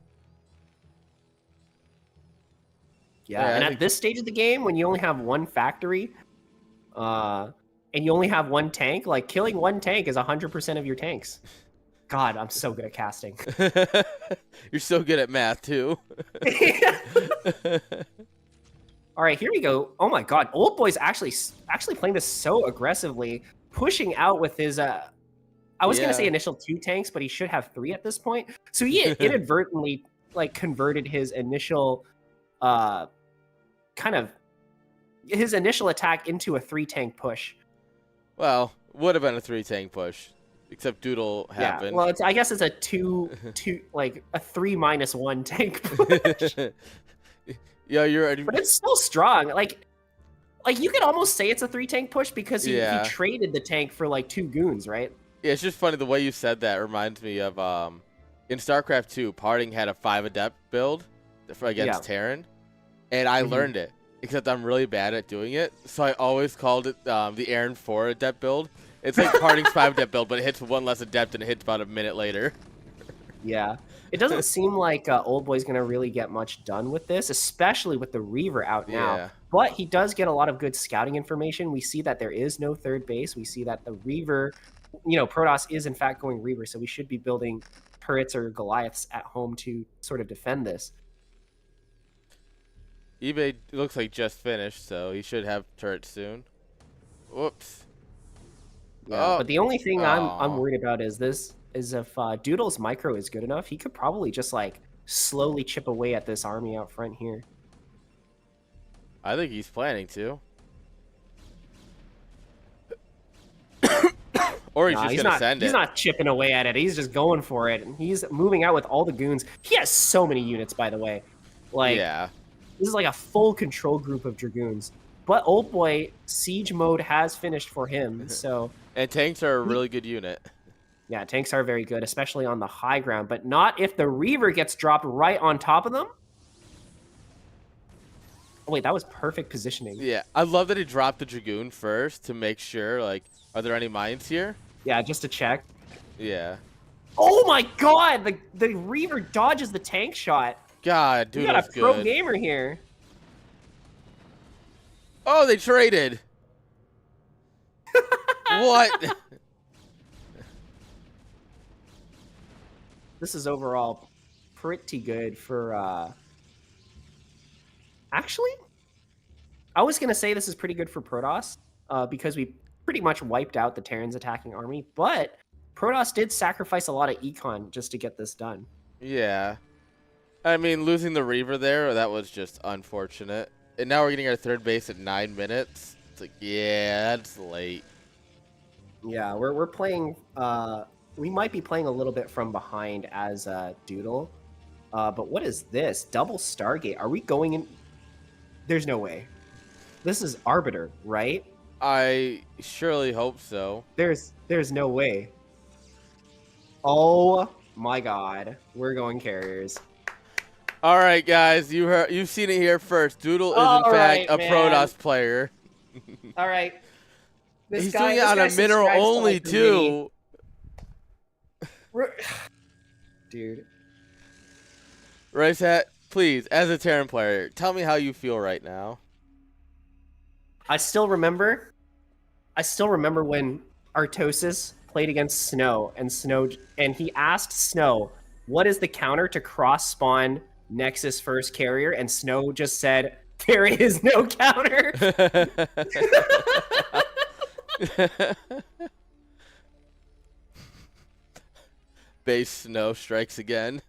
Yeah, and at this stage of the game, when you only have 1 factory, and you only have 1 tank, like, killing 1 tank is 100% of your tanks. God, I'm so good at casting. You're so good at math, too. All right, here we go. Oh my God, Old Boy's actually playing this so aggressively, pushing out with his... I was going to say initial 2 tanks, but he should have 3 at this point. So he inadvertently, like, converted his initial... his initial attack into a 3 tank push. Well, would have been a 3 tank push. except Doodle Yeah, happened. well, I guess it's a like a 3-1 tank push, Yeah, but it's still strong. Like you could almost say it's a 3 tank push because he yeah. traded the tank for like 2 goons, right? Yeah, it's just funny the way you said that reminds me of in StarCraft 2, Parting had a 5 adept build Yeah. against Terran, and I Mhm. learned it. Except I'm really bad at doing it, so I always called it the Aaron 4 adept build. It's like Parting's 5 adept build, but it hits 1 less adept and it hits about a minute later. Yeah. It doesn't seem like Old Boy's going to really get much done with this, especially with the Reaver out now. Yeah. But he does get a lot of good scouting information. We see that there is no third base. We see that the Reaver, Protoss is in fact going Reaver, so we should be building turrets or Goliaths at home to sort of defend this. eBay looks like just finished, so he should have turrets soon. Whoops. Yeah, Oh. but the only thing I'm Oh. worried about is if Doodle's micro is good enough, he could probably just like slowly chip away at this army out front here. I think he's planning to. Or he's Nah, just gonna send he's it. not chipping away at it. He's just going for it. And he's moving out with all the goons. He has so many units, by the way. Like, Yeah. this is like a full control group of dragoons. But Old Boy, siege mode has finished for him. So, And tanks are a really good unit. yeah, tanks are very good, especially on the high ground. But not if the Reaver gets dropped right on top of them. Oh, wait, that was perfect positioning. Yeah, I love that he dropped the Dragoon first to make sure, like, are there any mines here? Yeah, just to check. Yeah. Oh my god! The Reaver dodges the tank shot. God, dude, You got a good. pro gamer here. Oh, they traded. What? This is overall pretty good for, Actually, I was going to say this is pretty good for Protoss, because we pretty much wiped out the Terran's attacking army, but Protoss did sacrifice a lot of econ just to get this done. Yeah. I mean, losing the Reaver there, that was just unfortunate. And now we're getting our third base at 9 minutes. It's like, yeah, that's late. Yeah, we're playing, we might be playing a little bit from behind as Doodle. But what is this? Double Stargate. Are we going in? There's no way. This is Arbiter, right? I surely hope so. There's no way. Oh my god. We're going carriers. All right, guys, you've seen it here first. Doodle is All in fact right, a man. Protoss player. All right. He's doing it on a mineral only too. Dude. Rice Hat, please, as a Terran player, tell me how you feel right now. I still remember when Artosis played against Snow, and he asked Snow, what is the counter to cross spawn Nexus first carrier? And Snow just said, there is no counter. Base Snow strikes again.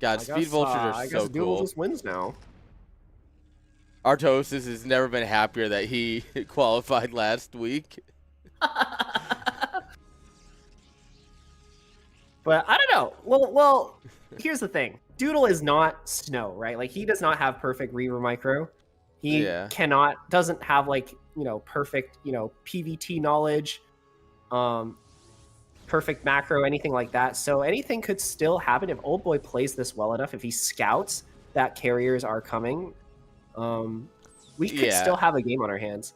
God, speed vultures are so Doodle cool. just wins now. Artosis has never been happier that he qualified last week. But I don't know. Well, here's the thing. Doodle is not Snow, right? Like, he does not have perfect Reaver micro. He doesn't have, like, perfect, PVT knowledge, perfect macro, anything like that. So anything could still happen if Old Boy plays this well enough. If he scouts that carriers are coming, we could still have a game on our hands.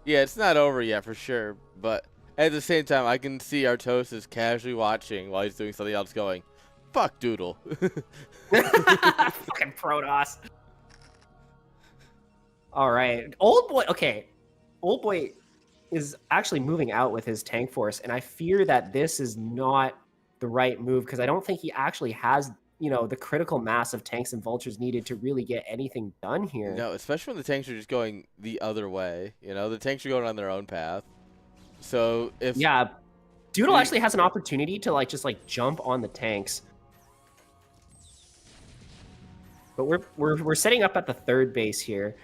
Yeah, it's not over yet for sure, but at the same time, I can see Artosis casually watching while he's doing something else going, fuck Doodle. Fucking Protoss. All right. Old Boy, okay. Old Boy is actually moving out with his tank force, and I fear that this is not the right move because I don't think he actually has, the critical mass of tanks and vultures needed to really get anything done here. No, especially when the tanks are just going the other way. The tanks are going on their own path. So if Doodle actually has an opportunity to just jump on the tanks. But we're setting up at the third base here.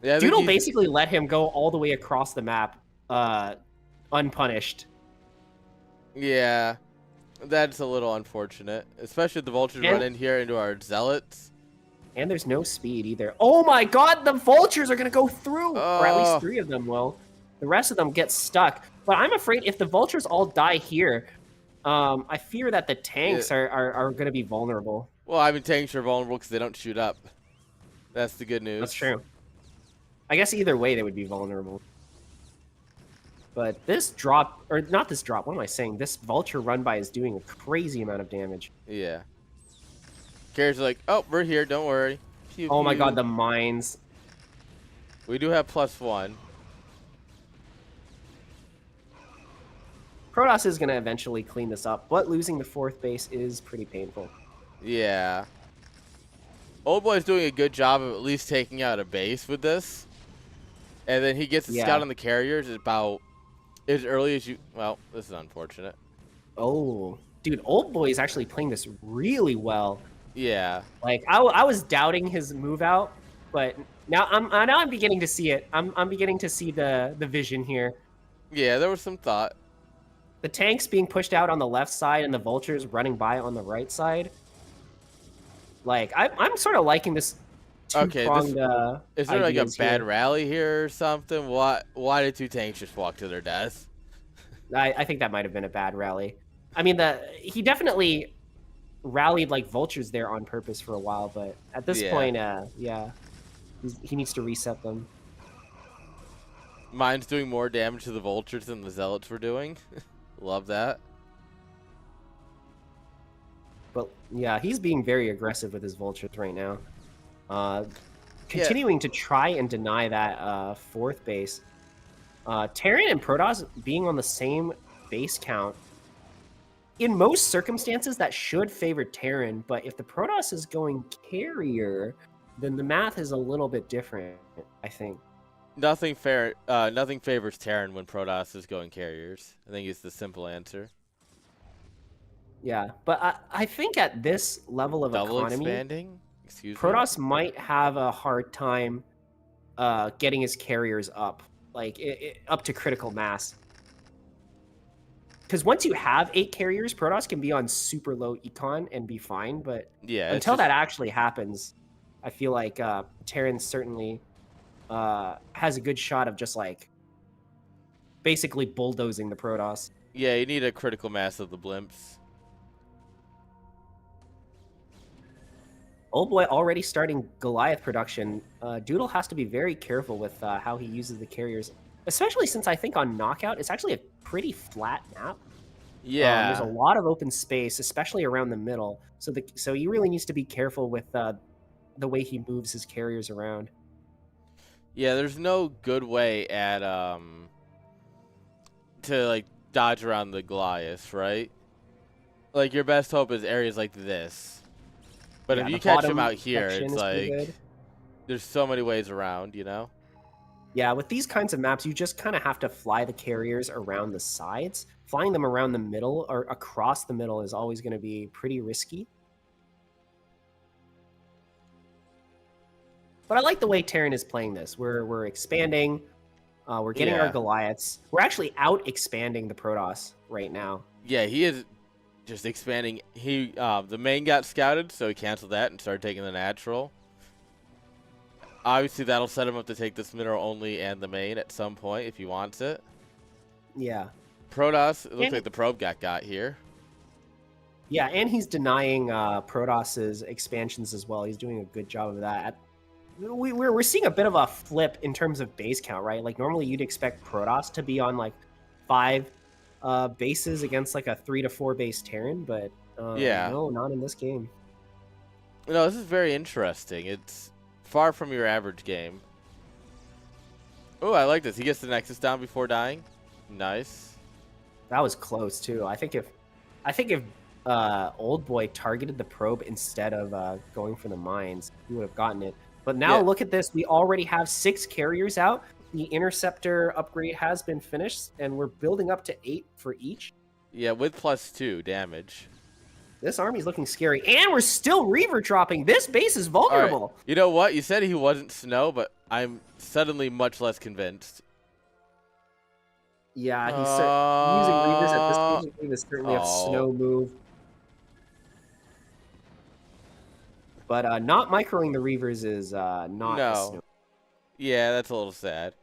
Yeah, Doodle basically let him go all the way across the map. unpunished. Yeah, that's a little unfortunate, especially if the vultures And run in here into our zealots. And there's no speed either. Oh my god, the vultures are going to go through! Or at least Oh, 3 of them will. The rest of them get stuck. But I'm afraid if the vultures all die here, I fear that the tanks yeah. are going to be vulnerable. Well, I mean, tanks are vulnerable because they don't shoot up. That's the good That's news. true. I guess either way they would be vulnerable. But this drop, or not this drop, what am I saying? This vulture run by is doing a crazy amount of damage. Yeah. Carriers are like, oh, we're here, don't worry. Pew, Oh my pew. god, the mines. We do have +1. Protoss is going to eventually clean this up, but losing the 4th base is pretty painful. Yeah. Old Boy's doing a good job of at least taking out a base with this. And then he gets a scout on the carriers about as early as you... Well, this is unfortunate. Oh, dude, Old Boy is actually playing this really well. Yeah. Like, I was doubting his move out, but now I'm beginning to see it. I'm beginning to see the vision here. Yeah, there was some thought. The tanks being pushed out on the left side and the vultures running by on the right side. Like, I'm sort of liking this two-pronged, is there like a bad here. rally here or something? Why did 2 tanks just walk to their death? I think that might have been a bad rally. I mean, he definitely rallied like vultures there on purpose for a while, but at this point, yeah, he needs to reset them. Mine's doing more damage to the vultures than the zealots were doing. Love that. But yeah, he's being very aggressive with his vultures right now. Continuing to try and deny that 4th base. Terran and Protoss being on the same base count. In most circumstances, that should favor Terran, but if the Protoss is going carrier, then the math is a little bit different, I think. Nothing favors Terran when Protoss is going carriers. I think it's the simple answer. Yeah, but I think at this level of economy, expanding? Excuse Protoss me? might have a hard time getting his carriers up, like up to critical mass. Because once you have 8 carriers, Protoss can be on super low econ and be fine. But yeah, until that actually happens, I feel like Terran certainly has a good shot of just like basically bulldozing the Protoss. Yeah, you need a critical mass of the blimps. Old Boy already starting Goliath production. Doodle has to be very careful with how he uses the carriers, especially since I think on Knockout, it's actually a pretty flat map. Yeah. There's a lot of open space, especially around the middle. So he really needs to be careful with the way he moves his carriers around. Yeah, there's no good way at to like dodge around the Goliath, right? Like your best hope is areas like this. But if you catch him out here, it's like there's so many ways around, you know? Yeah, with these kinds of maps, you just kind of have to fly the carriers around the sides. Flying them around the middle or across the middle is always going to be pretty risky. But I like the way Terran is playing this. We're expanding. We're getting our Goliaths. We're actually out expanding the Protoss right now. Yeah, he is just expanding. The main got scouted, so he canceled that and started taking the natural. Obviously, that'll set him up to take this mineral only and the main at some point if he wants it. Yeah. Protoss, it looks like the probe got here. Yeah, and he's denying Protoss's expansions as well. He's doing a good job of that. We're seeing a bit of a flip in terms of base count, right? Like normally you'd expect Protoss to be on like 5 bases against like a 3 to 4 base Terran, but no, not in this game. No, this is very interesting. It's far from your average game. Oh, I like this. He gets the Nexus down before dying. Nice. That was close too. I think if Old Boy targeted the probe instead of going for the mines, he would have gotten it. But now look at this. We already have 6 carriers out. The interceptor upgrade has been finished, and we're building up to 8 for each. Yeah, with +2 damage. This army's looking scary, and we're still Reaver dropping. This base is vulnerable. Right. You know what? You said he wasn't Snow, but I'm suddenly much less convinced. Yeah, using Reavers at this stage of the game is certainly a Oh. snow move. But not microing the Reavers is not a snow. No. Yeah, that's a little sad.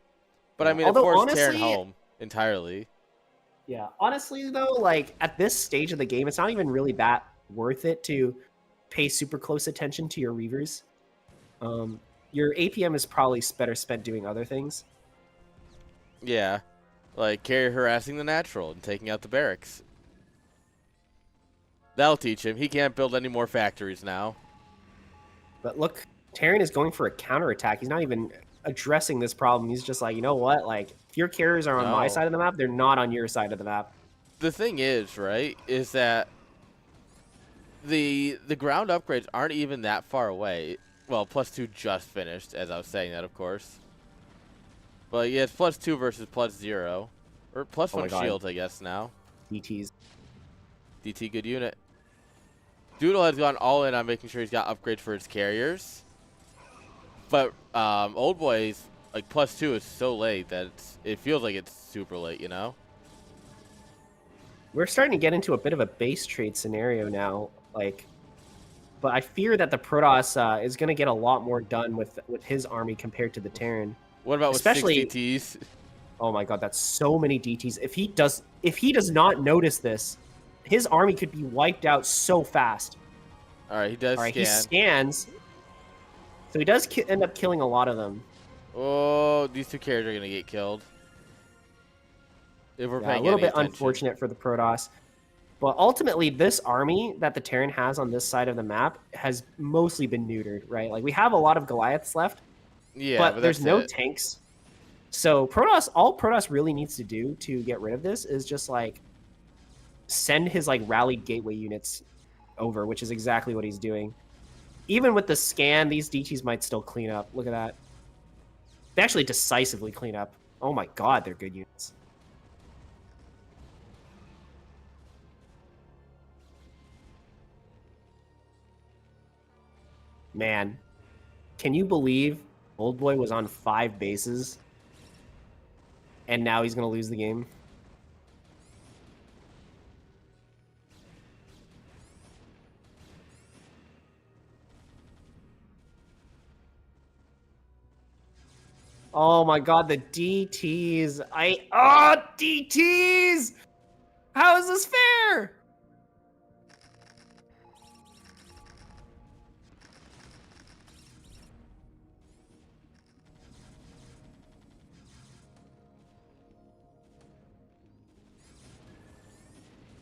But I Yeah. mean, it Although forced Terran honestly, home entirely. yeah, honestly though, like at this stage of the game, it's not even really that worth it to pay super close attention to your Reavers. Your APM is probably better spent doing other things. Yeah. Like carrier harassing the natural and taking out the barracks. That'll teach him. He can't build any more factories now. But look, Terran is going for a counterattack. He's not even addressing this problem. He's just like, you know what? Like, if your carriers are on my No. side of the map, they're not on your side of the map. The thing is, right, is that the ground upgrades aren't even that far away. Well, +2 just finished, as I was saying that, of course. But yeah, it's +2 versus +0. Or Oh my +1 God. shields, I guess, now. DTs. DT, good unit. Doodle has gone all in on making sure he's got upgrades for his carriers. But Old Boy's like +2 is so late that it feels like it's super late, you know? We're starting to get into a bit of a base trade scenario now. Like, but I fear that the Protoss is going to get a lot more done with his army compared to the Terran. What about Especially, with 6 DTs? oh my God, that's so many DTs. If he does not notice this, his army could be wiped out so fast. All right, he does All right, he scan. scans. So he does end up killing a lot of them. Oh, these two carriers are going to get killed. If we're Yeah, a paying little any bit attention. unfortunate for the Protoss. But ultimately, this army that the Terran has on this side of the map has mostly been neutered, right? Like, we have a lot of Goliaths left, Yeah, but there's that's no it. tanks. So all Protoss really needs to do to get rid of this is just, like, send his, like, rallied gateway units over, which is exactly what he's doing. Even with the scan, these DTs might still clean up. Look at that. They actually decisively clean up. Oh my God, they're good units. Man, can you believe Old Boy was on 5 bases and now he's going to lose the game? Oh my God, the DTs. DTs! How is this fair?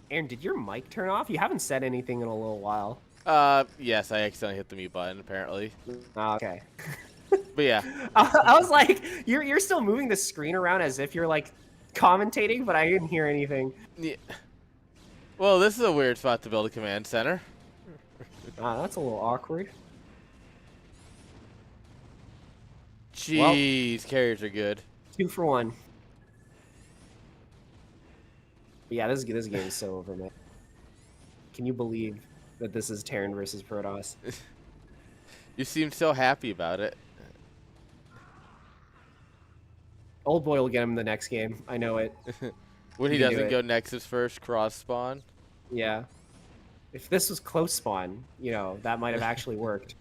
Aaron, did your mic turn off? You haven't said anything in a little while. Yes, I accidentally hit the mute button, apparently. Okay. But yeah. I was like, you're still moving the screen around as if you're like commentating, but I didn't hear anything. Yeah. Well, this is a weird spot to build a command center. That's a little awkward. Jeez, carriers are good. 2 for 1. But yeah, this game is so over, man. Can you believe that this is Terran versus Protoss? You seem so happy about it. Old Boy will get him the next game. I know it. When he You can do doesn't it. go Nexus first, cross spawn. Yeah. If this was close spawn, that might have actually worked.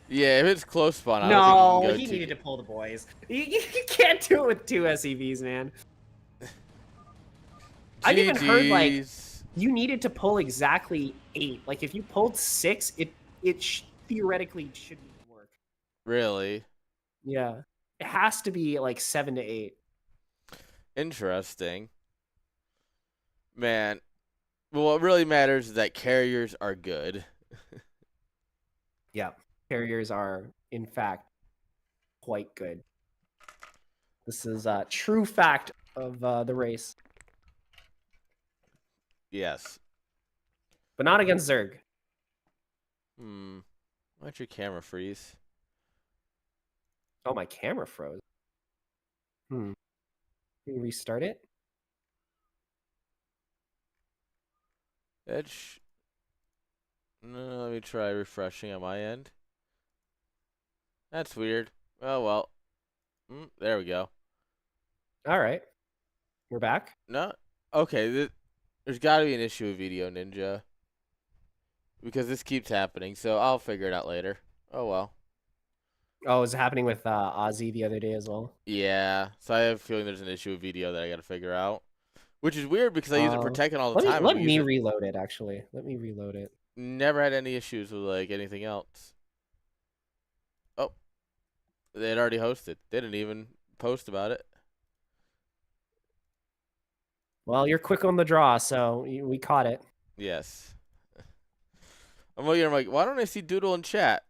Yeah, if it's close spawn, I No, don't think he he can go needed to pull the boys. You can't do it with 2 SEVs, man. I've even heard, like, GGs. you needed to pull exactly 8. Like, if you pulled 6, it theoretically shouldn't even work. Really? Yeah. It has to be, like, 7 to 8. Interesting. Man. Well, what really matters is that carriers are good. Yeah. Carriers are, in fact, quite good. This is a true fact of the race. Yes. But not against Zerg. Why'd your camera freeze? Oh, my camera froze. Can you restart it? Edge. No, let me try refreshing on my end. That's weird. Oh, well. There we go. All right. We're back? No? Okay, there's got to be an issue with Video Ninja. Because this keeps happening, so I'll figure it out later. Oh, well. Oh, it was happening with Ozzy the other day as well. Yeah, so I have a feeling there's an issue with video that I got to figure out. Which is weird because I use it for Tekken all the time. Let me reload it, actually. Let me reload it. Never had any issues with, like, anything else. Oh. They had already hosted. They didn't even post about it. Well, you're quick on the draw, so we caught it. Yes. I'm looking, I'm like, why don't I see Doodle in chat?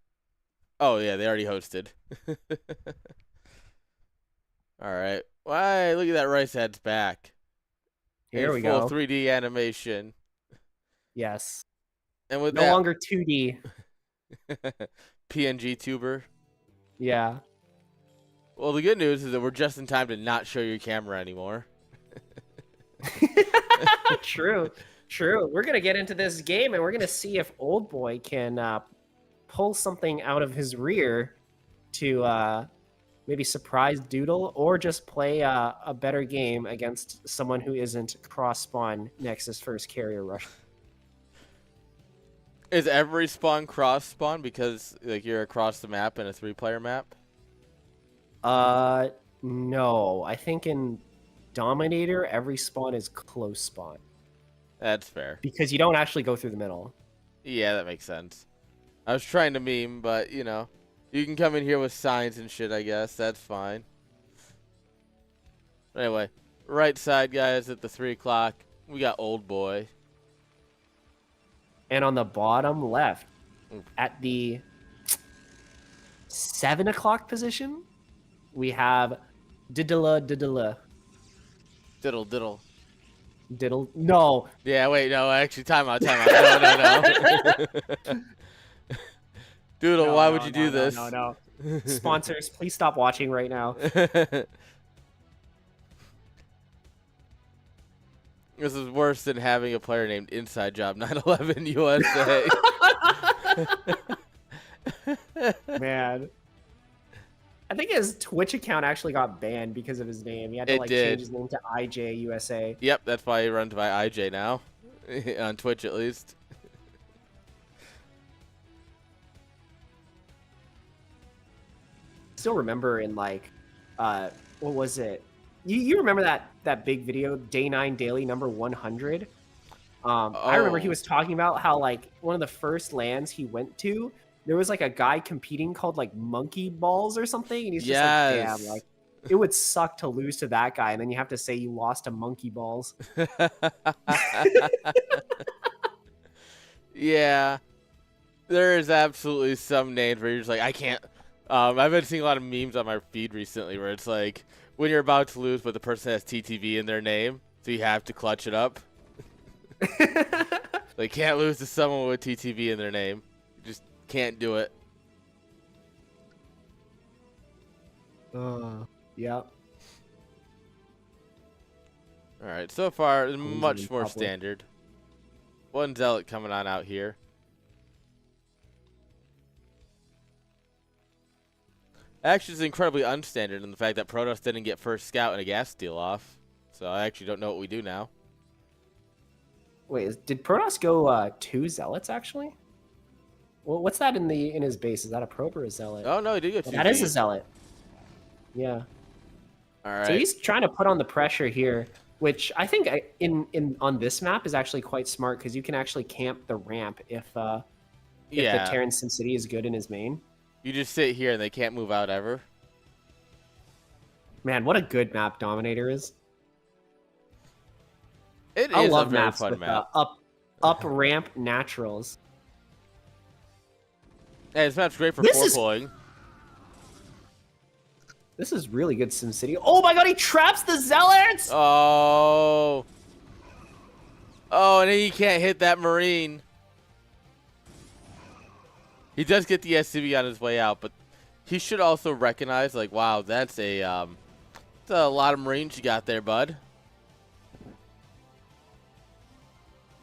Oh, yeah, they already hosted. All right. Why? Look at that Rice head's back. Here we full go. 3D animation. Yes. And with no longer 2D. PNG tuber. Yeah. Well, the good news is that we're just in time to not show your camera anymore. True. True. We're going to get into this game, and we're going to see if Old Boy can pull something out of his rear to maybe surprise Doodle, or just play a better game against someone who isn't cross-spawn Nexus first carrier rush. Is every spawn cross-spawn because like you're across the map in a 3-player map? No. I think in Dominator, every spawn is close spawn. That's fair. Because you don't actually go through the middle. Yeah, that makes sense. I was trying to meme, but, you know, you can come in here with signs and shit, I guess. That's fine. Anyway, right side, guys, at the 3 o'clock, we got Old Boy. And on the bottom left, at the 7 o'clock position, we have Diddle. No. Yeah, wait, no, actually, time out. No. Doodle, why would you do this? No. Sponsors, please stop watching right now. This is worse than having a player named Inside Job 911 USA. Man. I think his Twitch account actually got banned because of his name. He had to change his name to IJ USA. Yep, that's why he runs by IJ now. On Twitch, at least. Still remember in what was it? You remember that big video, Day 9 Daily number 100? I remember he was talking about how one of the first lands he went to, there was a guy competing called Monkey Balls or something, and he's just damn, it would suck to lose to that guy, and then you have to say you lost to Monkey Balls. Yeah, there is absolutely some names where you're just I can't. I've been seeing a lot of memes on my feed recently where it's when you're about to lose, but the person has TTV in their name, so you have to clutch it up. They can't lose to someone with TTV in their name. You just can't do it. Yep. All right, so far much more standard. One Zealot coming on out here. Actually, it's incredibly unstandard in the fact that Protoss didn't get first scout and a gas steal off. So I actually don't know what we do now. Wait, did Protoss go 2 Zealots actually? Well, what's that in his base? Is that a probe or a Zealot? Oh no, he did go 2. That is a Zealot. Yeah. All right. So he's trying to put on the pressure here, which I think on this map is actually quite smart because you can actually camp the ramp if the Terran Sin City is good in his main. You just sit here and they can't move out ever. Man, what a good map Dominator is. I love maps fun with map. Up ramp naturals. Hey, this map's great for floor pulling. This is really good SimCity. Oh my god, he traps the Zealots! Oh, and then he can't hit that Marine. He does get the SCV on his way out, but he should also recognize, wow, that's a lot of Marines you got there, bud.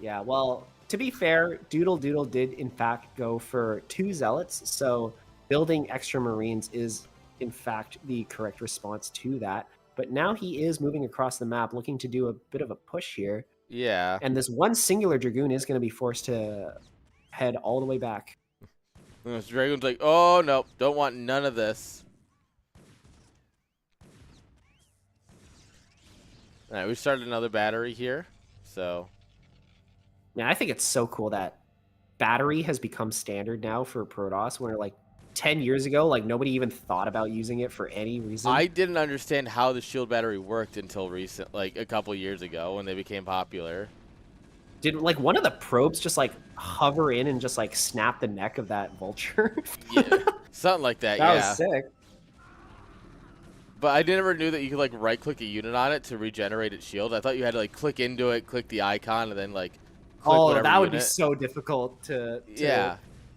Yeah, well, to be fair, Doodle did, in fact, go for 2 Zealots, so building extra Marines is, in fact, the correct response to that. but now he is moving across the map, looking to do a bit of a push here. Yeah. And this one singular Dragoon is going to be forced to head all the way back. And this Dragon's like, oh, no, don't want none of this. All right, we started another battery here, so. Yeah, I think it's so cool that battery has become standard now for Protoss, where like 10 years ago, like nobody even thought about using it for any reason. I didn't understand how the shield battery worked until recent, like a couple years ago when they became popular. Did like one of the probes just like hover in and just like snap the neck of that vulture? Yeah, something like that. That Yeah. was sick. But I never knew that you could like right click a unit on it to regenerate its shield. I thought you had to like click into it, click the icon, and then like click Oh, whatever that would be unit. so difficult to. Yeah.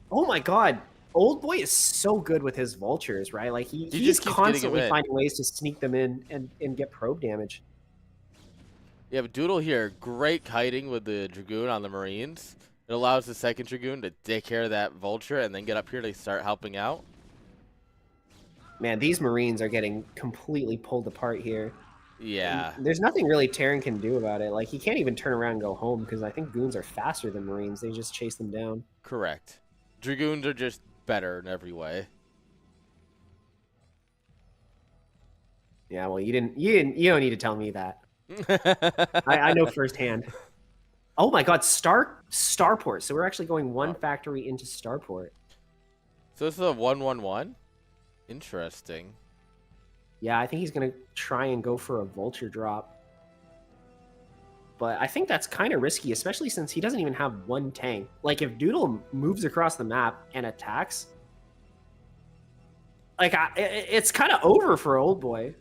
Oh my god. Old Boy is so good with his vultures, right? Like he's just keeps getting 'em constantly in. finding ways to sneak them in and get probe damage. Yeah, but Doodle here, great kiting with the Dragoon on the Marines. It allows the second Dragoon to take care of that vulture and then get up here to start helping out. Man, these Marines are getting completely pulled apart here. Yeah. And there's nothing really Terran can do about it. Like he can't even turn around and go home because I think goons are faster than Marines. They just chase them down. Correct. Dragoons are just better in every way. Yeah, well, you don't need to tell me that. I know firsthand. Oh my god, Starport. So we're actually going one factory into Starport. So this is a 1-1-1? Interesting. Yeah, I think he's going to try and go for a vulture drop. But I think that's kind of risky, especially since he doesn't even have one tank. Like, if Doodle moves across the map and attacks, like, it's kind of over for Old Boy.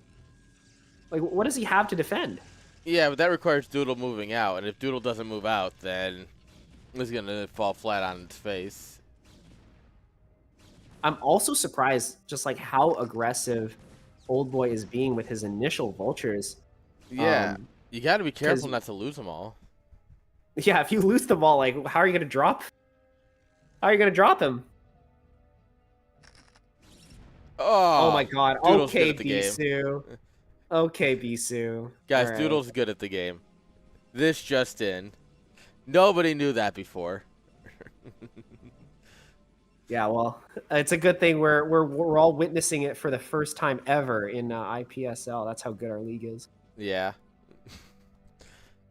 Like, what does he have to defend? Yeah, but that requires Doodle moving out, and if Doodle doesn't move out, then it's going to fall flat on its face. I'm also surprised just, like, how aggressive Old Boy is being with his initial vultures. Yeah, you got to be careful not to lose them all. Yeah, if you lose the ball, like, how are you going to drop? How are you going to drop him? Oh my god. Doodle's Okay, good at the Bisu. Okay, Bisu. Guys, All right. Doodle's good at the game. This just in. Nobody knew that before. Yeah, well, it's a good thing we're all witnessing it for the first time ever in IPSL. That's how good our league is. Yeah.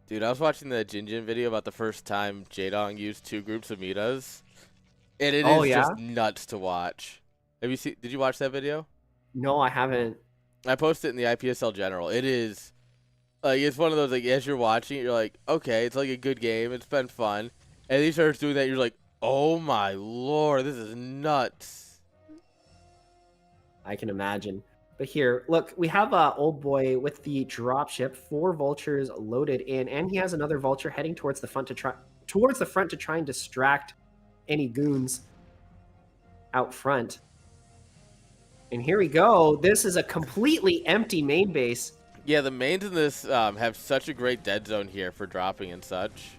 Dude, I was watching the Jinjin video about the first time Jaedong used 2 groups of Mitas. And it is just nuts to watch. Did you watch that video? No, I haven't. I posted it in the IPSL General. It is, like, it's one of those, like, as you're watching it, you're like, okay, it's like a good game. It's been fun. And he starts doing that, you're like, oh my lord, this is nuts. I can imagine. But here, look, we have Old Boy with the dropship, 4 vultures loaded in, and he has another vulture heading towards the front to try and distract any goons out front. And here we go. This is a completely empty main base. Yeah, the mains in this have such a great dead zone here for dropping and such.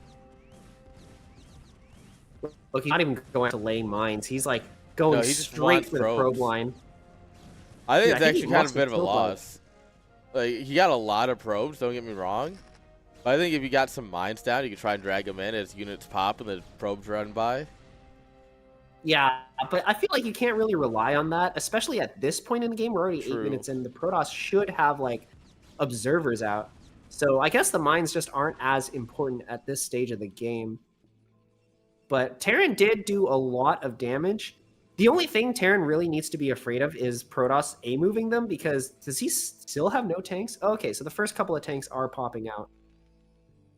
Look, he's not even going to laying mines. He's like going straight for the probe line. I think it's actually kind of a bit of a loss. Like, he got a lot of probes, don't get me wrong. But I think if you got some mines down, you could try and drag them in as units pop and the probes run by. Yeah, but I feel like you can't really rely on that, especially at this point in the game. We're already 8 minutes in. The Protoss should have, like, observers out. So I guess the mines just aren't as important at this stage of the game. But Terran did do a lot of damage. The only thing Terran really needs to be afraid of is Protoss A-moving them, because does he still have no tanks? Okay, so the first couple of tanks are popping out.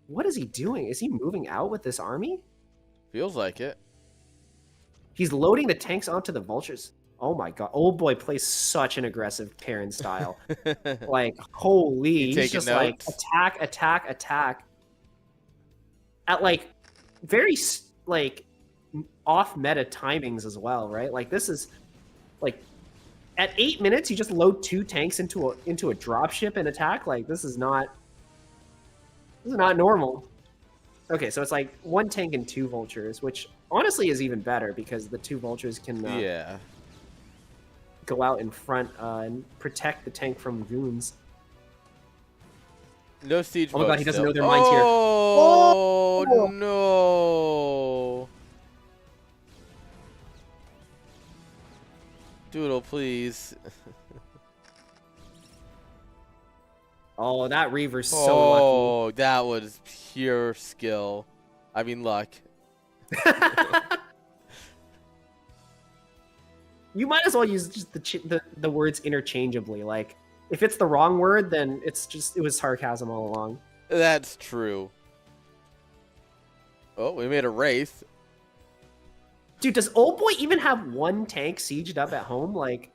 What is he doing? Is he moving out with this army? Feels like it. He's loading the tanks onto the vultures. Oh my god. Old Boy plays such an aggressive Terran style. Like, holy. He's just like, attack, attack, attack. At, like, very, like, off-meta timings as well, right? Like, this is, like, at 8 minutes, you just load 2 tanks into a dropship and attack? Like, this is not normal. Okay, so it's like 1 tank and 2 vultures, which honestly is even better because the 2 vultures can go out in front and protect the tank from goons. No siege Oh my mode god, he doesn't still. know their minds here. Oh, Oh! no. Doodle, please. Oh, that Reaver's so Oh, that was pure skill. I mean, luck. lucky. You might as well use just the words interchangeably. Like, if it's the wrong word, then it was sarcasm all along. That's true. Oh, we made a wraith. Dude, does Old Boy even have one tank sieged up at home? Like,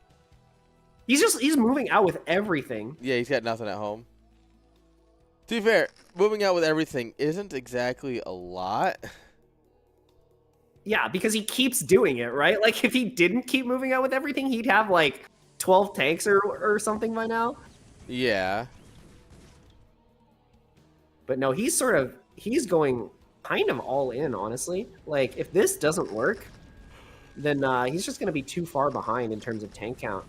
he's moving out with everything. Yeah, he's got nothing at home. To be fair, moving out with everything isn't exactly a lot. Yeah, because he keeps doing it, right? Like, if he didn't keep moving out with everything, he'd have, like, 12 tanks or something by now. Yeah. But no, he's going kind of all in, honestly. Like, if this doesn't work, then he's just going to be too far behind in terms of tank count.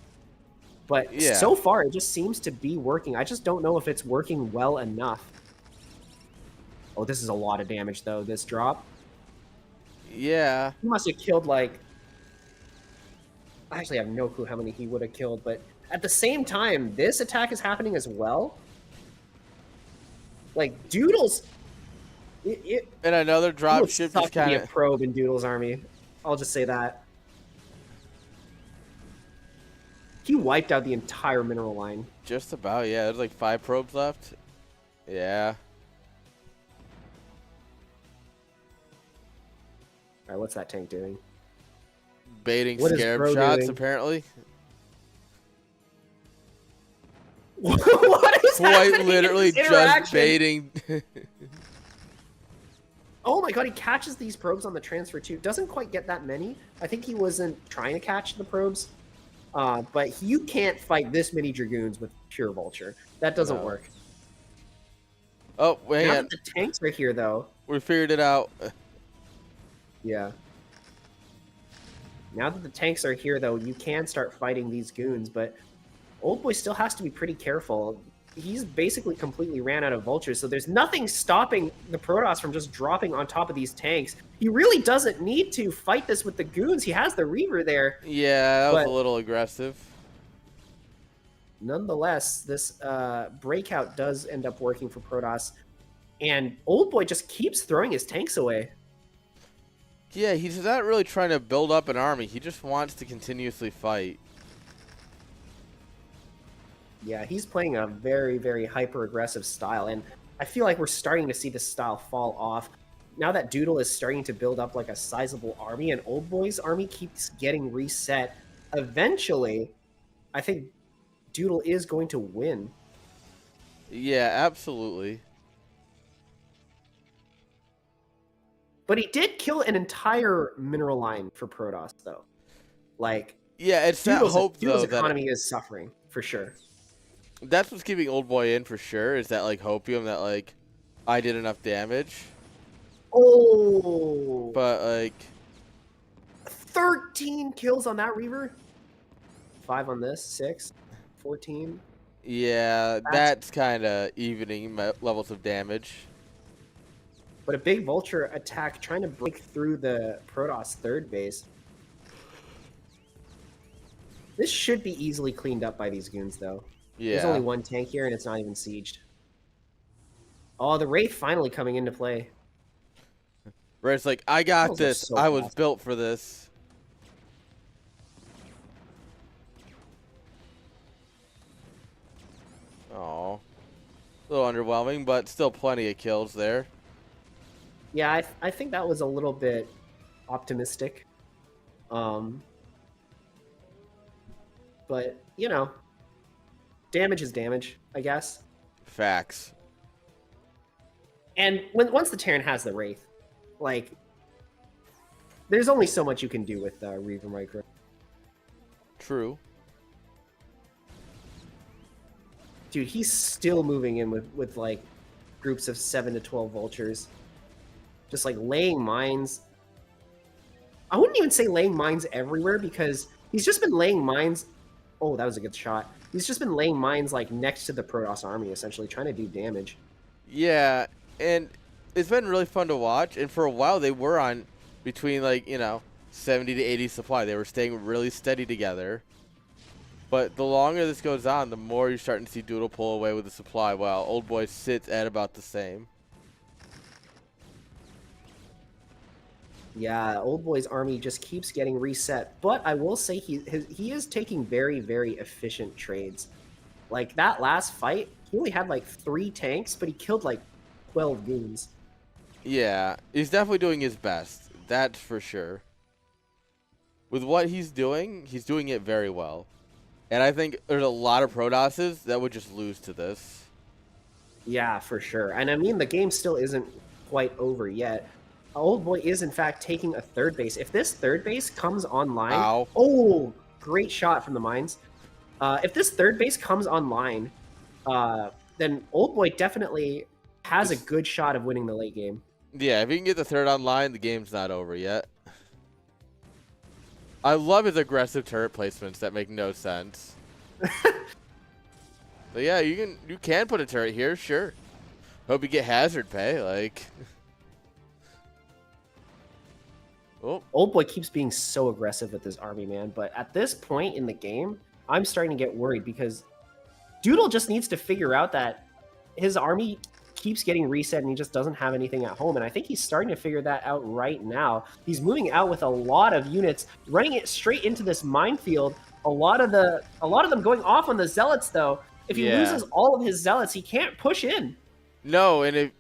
But Yeah. so far, it just seems to be working. I just don't know if it's working well enough. Oh, this is a lot of damage, though, this drop. Yeah. He must have killed, like... I actually have no clue how many he would have killed, but at the same time, this attack is happening as well. Like, Doodle's... And another drop ship just kind of... a probe in Doodle's army. I'll just say that. He wiped out the entire mineral line. Just about, yeah. There's like 5 probes left. Yeah. Alright, what's that tank doing? Baiting What is scarab Bro shots, doing? apparently. What is Quite happening literally in this just interaction? baiting. Oh my god, he catches these probes on the transfer too. Doesn't quite get that many. I think he wasn't trying to catch the probes. But you can't fight this many Dragoons with pure Vulture. That doesn't work. Oh, wait. Now that the tanks are here, though. We figured it out. Yeah. Now that the tanks are here, though, you can start fighting these goons, but Old Boy still has to be pretty careful. He's basically completely ran out of vultures, so there's nothing stopping the Protoss from just dropping on top of these tanks. He really doesn't need to fight this with the goons. He has the Reaver there. Yeah, that was a little aggressive. Nonetheless, this breakout does end up working for Protoss, and Old Boy just keeps throwing his tanks away. Yeah, he's not really trying to build up an army. He just wants to continuously fight. Yeah, he's playing a very, very hyper-aggressive style, and I feel like we're starting to see this style fall off. Now that Doodle is starting to build up like a sizable army, and Old Boy's army keeps getting reset, eventually, I think Doodle is going to win. Yeah, absolutely. But he did kill an entire mineral line for Protoss, though. Like, yeah, it's Doodle's, that hope, Doodle's though, economy is suffering, for sure. That's what's keeping Old Boy in for sure, is that, like, hopium that, like, I did enough damage. Oh! But, like... 13 kills on that Reaver? 5 on this, 6, 14. Yeah, that's kind of evening levels of damage. But a big Vulture attack trying to break through the Protoss third base. This should be easily cleaned up by these goons, though. Yeah. There's only one tank here, and it's not even sieged. Oh, the Wraith finally coming into play. Where it's like, I got this. So I was fast. built for this. Oh, a little underwhelming, but still plenty of kills there. Yeah, I think that was a little bit optimistic. But, you know, damage is damage, I guess. Facts. And once the Terran has the Wraith, like, there's only so much you can do with Reaver Micro. True. Dude, he's still moving in with like, groups of 7 to 12 vultures. Just, like, laying mines. I wouldn't even say laying mines everywhere, because he's just been laying mines Oh, that was a good shot. He's just been laying mines like next to the Protoss army, essentially trying to do damage. Yeah, and it's been really fun to watch. And for a while, they were on between, like, 70 to 80 supply. They were staying really steady together. But the longer this goes on, the more you're starting to see Doodle pull away with the supply, while Old Boy sits at about the same. Yeah, Old Boy's army just keeps getting reset. But I will say he is taking very, very efficient trades. Like that last fight, he only had like 3 tanks, but he killed like 12 goons. Yeah, he's definitely doing his best. That's for sure. With what he's doing it very well. And I think there's a lot of Protosses that would just lose to this. Yeah, for sure. And I mean, the game still isn't quite over yet. Old Boy is, in fact, taking a third base. If this third base comes online... Ow. Oh, great shot from the mines. If this third base comes online, then Old Boy definitely has a good shot of winning the late game. Yeah, if he can get the third online, the game's not over yet. I love his aggressive turret placements that make no sense. But yeah, you can put a turret here, sure. Hope you get hazard pay, like. Oh. Old Boy keeps being so aggressive with his army, man. But at this point in the game, I'm starting to get worried because Doodle just needs to figure out that his army keeps getting reset and he just doesn't have anything at home. And I think he's starting to figure that out right now. He's moving out with a lot of units, running it straight into this minefield. A lot of them going off on the Zealots, though. If he loses all of his Zealots, he can't push in. No, and if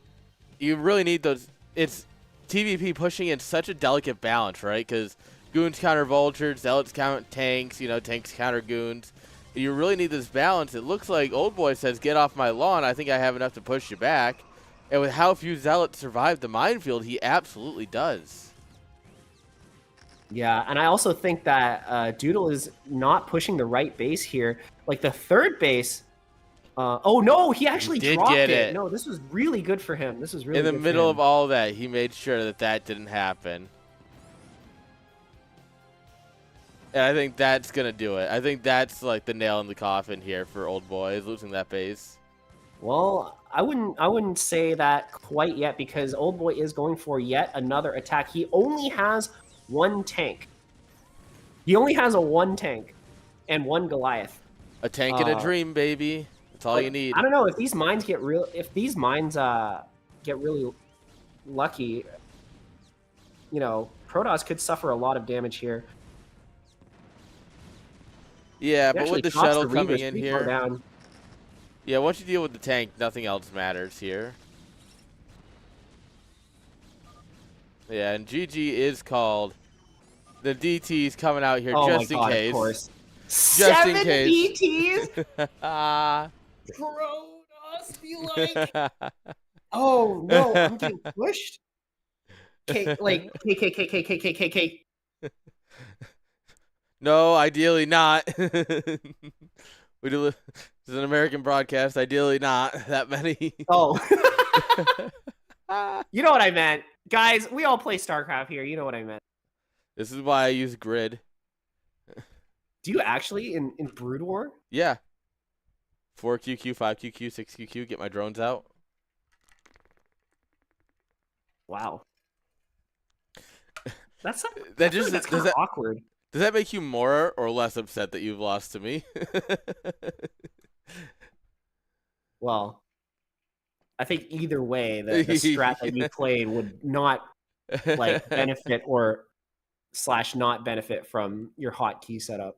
you really need those, it's TVP pushing in such a delicate balance, right? Because goons counter vultures, zealots count tanks, tanks counter goons. You really need this balance. It looks like Old Boy says, get off my lawn. I think I have enough to push you back. And with how few zealots survive the minefield, he absolutely does. Yeah, and I also think that Doodle is not pushing the right base here. Like the third base... oh no, he actually dropped it. No, this was really good for him. This was really good in the middle of all that. He made sure that didn't happen. And I think that's gonna do it. I think that's like the nail in the coffin here for Old Boy, is losing that base. Well, I wouldn't say that quite yet because Old Boy is going for yet another attack. He only has 1 tank. He only has a 1 tank and 1 Goliath. A tank and a dream, baby. That's all you need. I don't know if these mines get real. If these mines get really lucky, Protoss could suffer a lot of damage here. Yeah, but with the shuttle coming in here, yeah, once you deal with the tank, nothing else matters here. Yeah, and GG is called. The DT's coming out here just in case. Of course. Just in case. 7 DTs. Protoss be like, oh no, I'm getting pushed. K. No, ideally not. We do. This is an American broadcast. Ideally not that many. Oh. You know what I meant. Guys, we all play StarCraft here. You know what I meant. This is why I use grid. Do you actually in Brood War? Yeah. 4QQ, 5QQ, 6QQ, get my drones out. Wow. That's awkward. Does that make you more or less upset that you've lost to me? Well, I think either way, the strat that you played would not like benefit or / not benefit from your hotkey setup.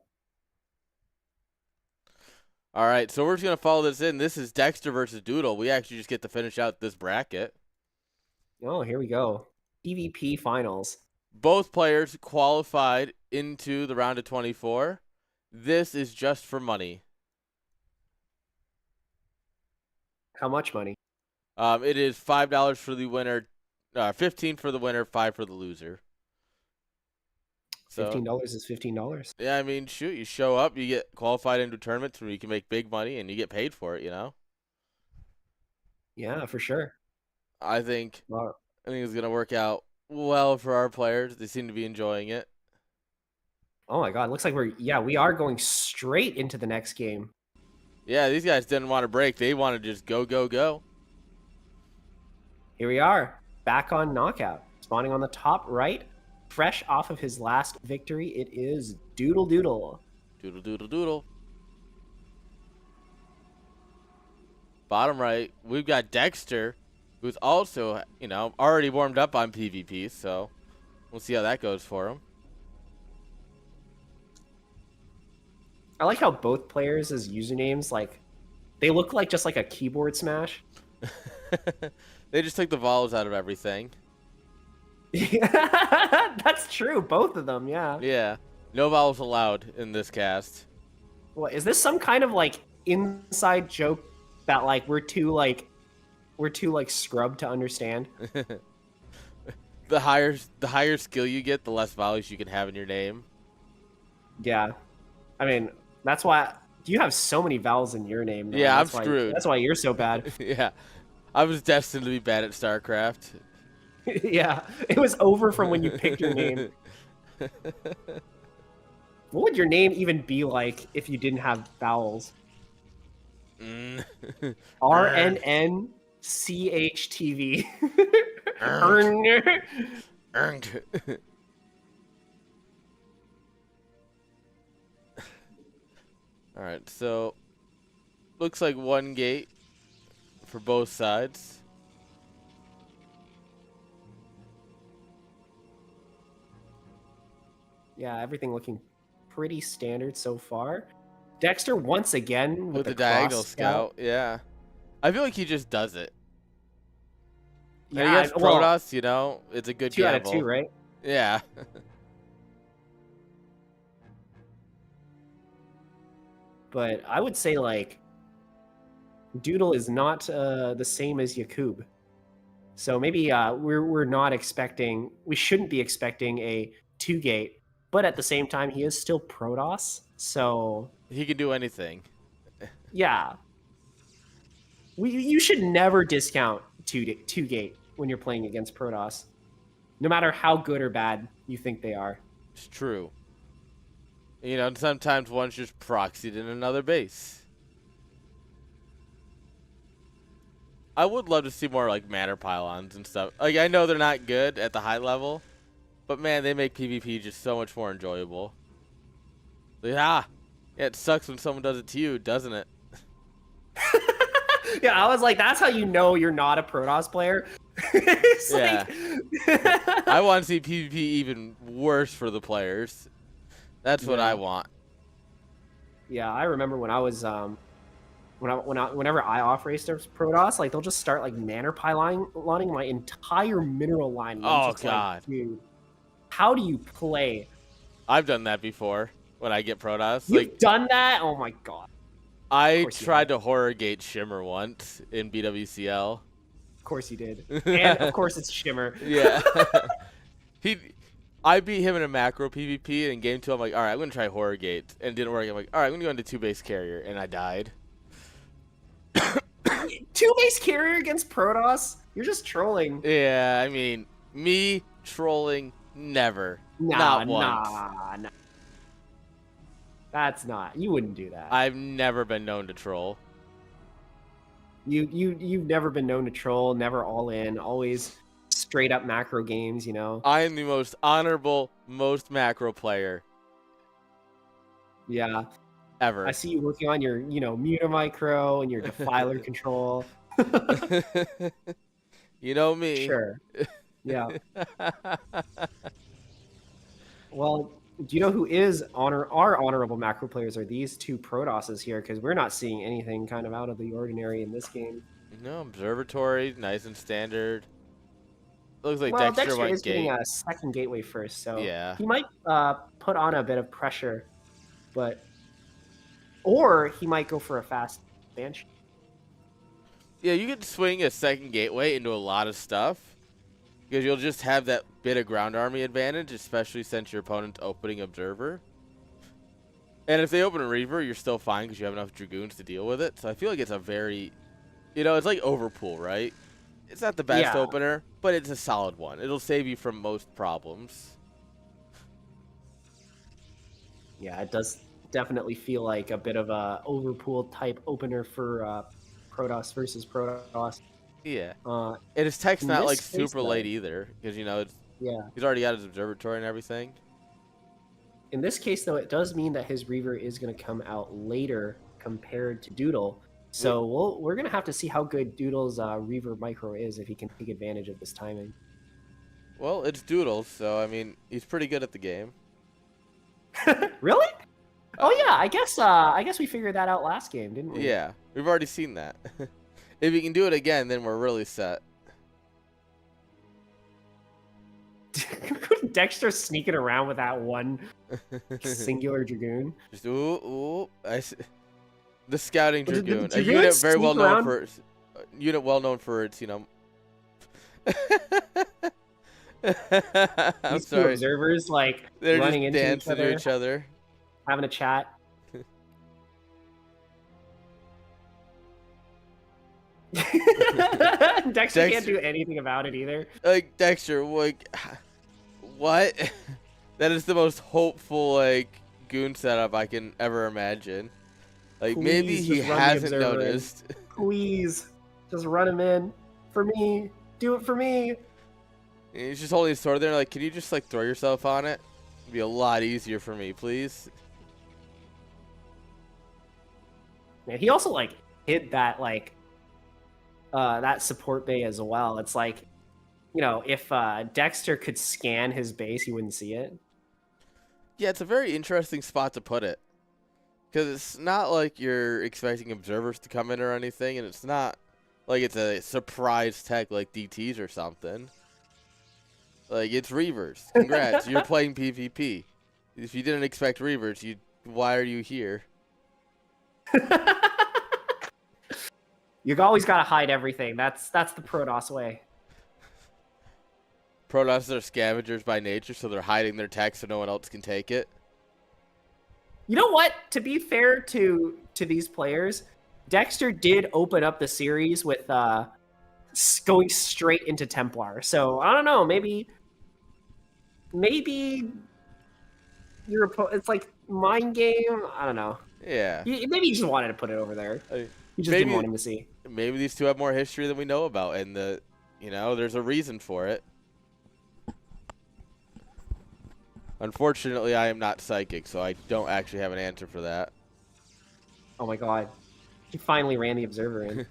All right, so we're just going to follow this in. This is Dexter versus Doodle. We actually just get to finish out this bracket. Oh, here we go. PvP finals. Both players qualified into the round of 24. This is just for money. How much money? It is $5 for the winner, 15 for the winner, 5 for the loser. So, $15 is $15. Yeah, I mean, shoot, you show up, you get qualified into tournaments where you can make big money, and you get paid for it. Yeah, for sure. I think it's gonna work out well for our players. They seem to be enjoying it. Oh my god, looks like we are going straight into the next game. Yeah, these guys didn't want to break. They want to just go, go, go. Here we are, back on Knockout. Spawning on the top right, fresh off of his last victory, it is Doodle Doodle. Doodle, doodle, doodle. Bottom right, we've got Dexter, who's also, already warmed up on PvP, so we'll see how that goes for him. I like how both players' usernames, like, they look like just like a keyboard smash. They just took the vowels out of everything. That's true, both of them, yeah. Yeah, no vowels allowed in this cast. What, is this some kind of like inside joke that like we're too scrubbed to understand? The higher skill you get, the less vowels you can have in your name. Yeah, I mean that's why you have so many vowels in your name. Yeah, that's I'm screwed. That's why you're so bad. Yeah, I was destined to be bad at StarCraft. Yeah, it was over from when you picked your name. What would your name even be like if you didn't have vowels? RNNCHTV. Earned. All right, so looks like one gate for both sides. Yeah, everything looking pretty standard so far. Dexter once again with the the diagonal cross scout. Yeah, I feel like he just does it. Yeah, and against Protoss, it's a good 2 gamble. out of 2, right? Yeah. But I would say like Doodle is not the same as Yakub. So maybe we're not expecting, we shouldn't be expecting a 2-gate, but at the same time he is still Protoss, so he can do anything. Yeah. You should never discount 2-gate when you're playing against Protoss, no matter how good or bad you think they are. It's true. Sometimes one's just proxied in another base. I would love to see more like Manor Pylons and stuff. Like, I know they're not good at the high level, but man, they make PvP just so much more enjoyable. Yeah, it sucks when someone does it to you, doesn't it? Yeah, I was like, that's how you know you're not a Protoss player. Yeah. I want to see PvP even worse for the players. That's what I want. Yeah, I remember when I was whenever I off raced Protoss, like they'll just start like Manor Pyloning my entire mineral line. Oh god, like, dude, how do you play? I've done that before when I get Protoss. You've done that? Oh my god. I tried to horror gate Shimmer once in BWCL. Of course you did. And of course it's Shimmer. Yeah. I beat him in a macro PvP, and in game 2 I'm like, alright, I'm going to try horror gate. And it didn't work. I'm like, alright, I'm going to go into 2-base carrier. And I died. 2-base carrier against Protoss? You're just trolling. Yeah, I mean, me trolling, never. Not once. Nah. That's not. You wouldn't do that. I've never been known to troll. You've never been known to troll, never all in, always straight up macro games, I am the most honorable, most macro player. Yeah. Ever. I see you working on your, Muta Micro and your Defiler control. You know me. Sure. Yeah. Well, do you know who is our honorable macro players are these two Protosses here, because we're not seeing anything kind of out of the ordinary in this game. No, Observatory, nice and standard. Looks like Well, Dexter went is gate. getting a second gateway first, so yeah. he might put on a bit of pressure, or he might go for a fast expansion. Yeah, you can swing a second gateway into a lot of stuff, because you'll just have that bit of ground army advantage, especially since your opponent's opening Observer. And if they open a Reaver, you're still fine because you have enough Dragoons to deal with it. So I feel like it's a very, it's like Overpool, right? It's not the best opener, but it's a solid one. It'll save you from most problems. Yeah, it does definitely feel like a bit of a overpooled type opener for Protoss versus Protoss. Yeah. Uh, And his tech's in not like this case, super late though, either, because you know yeah, he's already got his observatory and everything. in this case, though, it does mean that his Reaver is going to come out later compared to Doodle. Wait, So we're going to have to see how good Doodle's Reaver micro is if he can take advantage of this timing. well, it's Doodle, so I mean he's pretty good at the game. Really? Uh, Oh yeah, I guess we figured that out last game, didn't we? yeah, we've already seen that. If he can do it again, then we're really set. Dexter sneaking around with that one singular Dragoon. Just ooh, the scouting Did the dragoon, a Dragoons unit very well sneak known around? for unit well known for its, you know. I'm These two sorry. observers like They're running just into dancing to each other. having a chat. Dexter can't do anything about it either. Like Dexter, like what? That is the most hopeful like goon setup I can ever imagine. Like maybe Please he just run the hasn't observer in. noticed. Please, just run him in for me. Do it for me. And he's just holding his sword there, like, can you just like throw yourself on it? It'd be a lot easier for me, please. Yeah, he also like hid that like that support bay as well. It's like, you know, if Dexter could scan his base, he wouldn't see it. Yeah, it's a very interesting spot to put it. Because it's not like you're expecting observers to come in or anything, and it's not like it's a surprise tech like DTs or something. Like, it's Reavers. Congrats, you're playing PvP. If you didn't expect Reavers, why are you here? You've always got to hide everything. That's the Protoss way. Protoss are scavengers by nature, so they're hiding their tech so no one else can take it. You know what? To be fair to these players, Dexter did open up the series with going straight into Templar. So I don't know. Maybe it's like mind game. I don't know. Yeah. Maybe he just wanted to put it over there. He just didn't want him to see. Maybe these two have more history than we know about, and there's a reason for it. Unfortunately, I am not psychic, so I don't actually have an answer for that. Oh my god. He finally ran the observer in.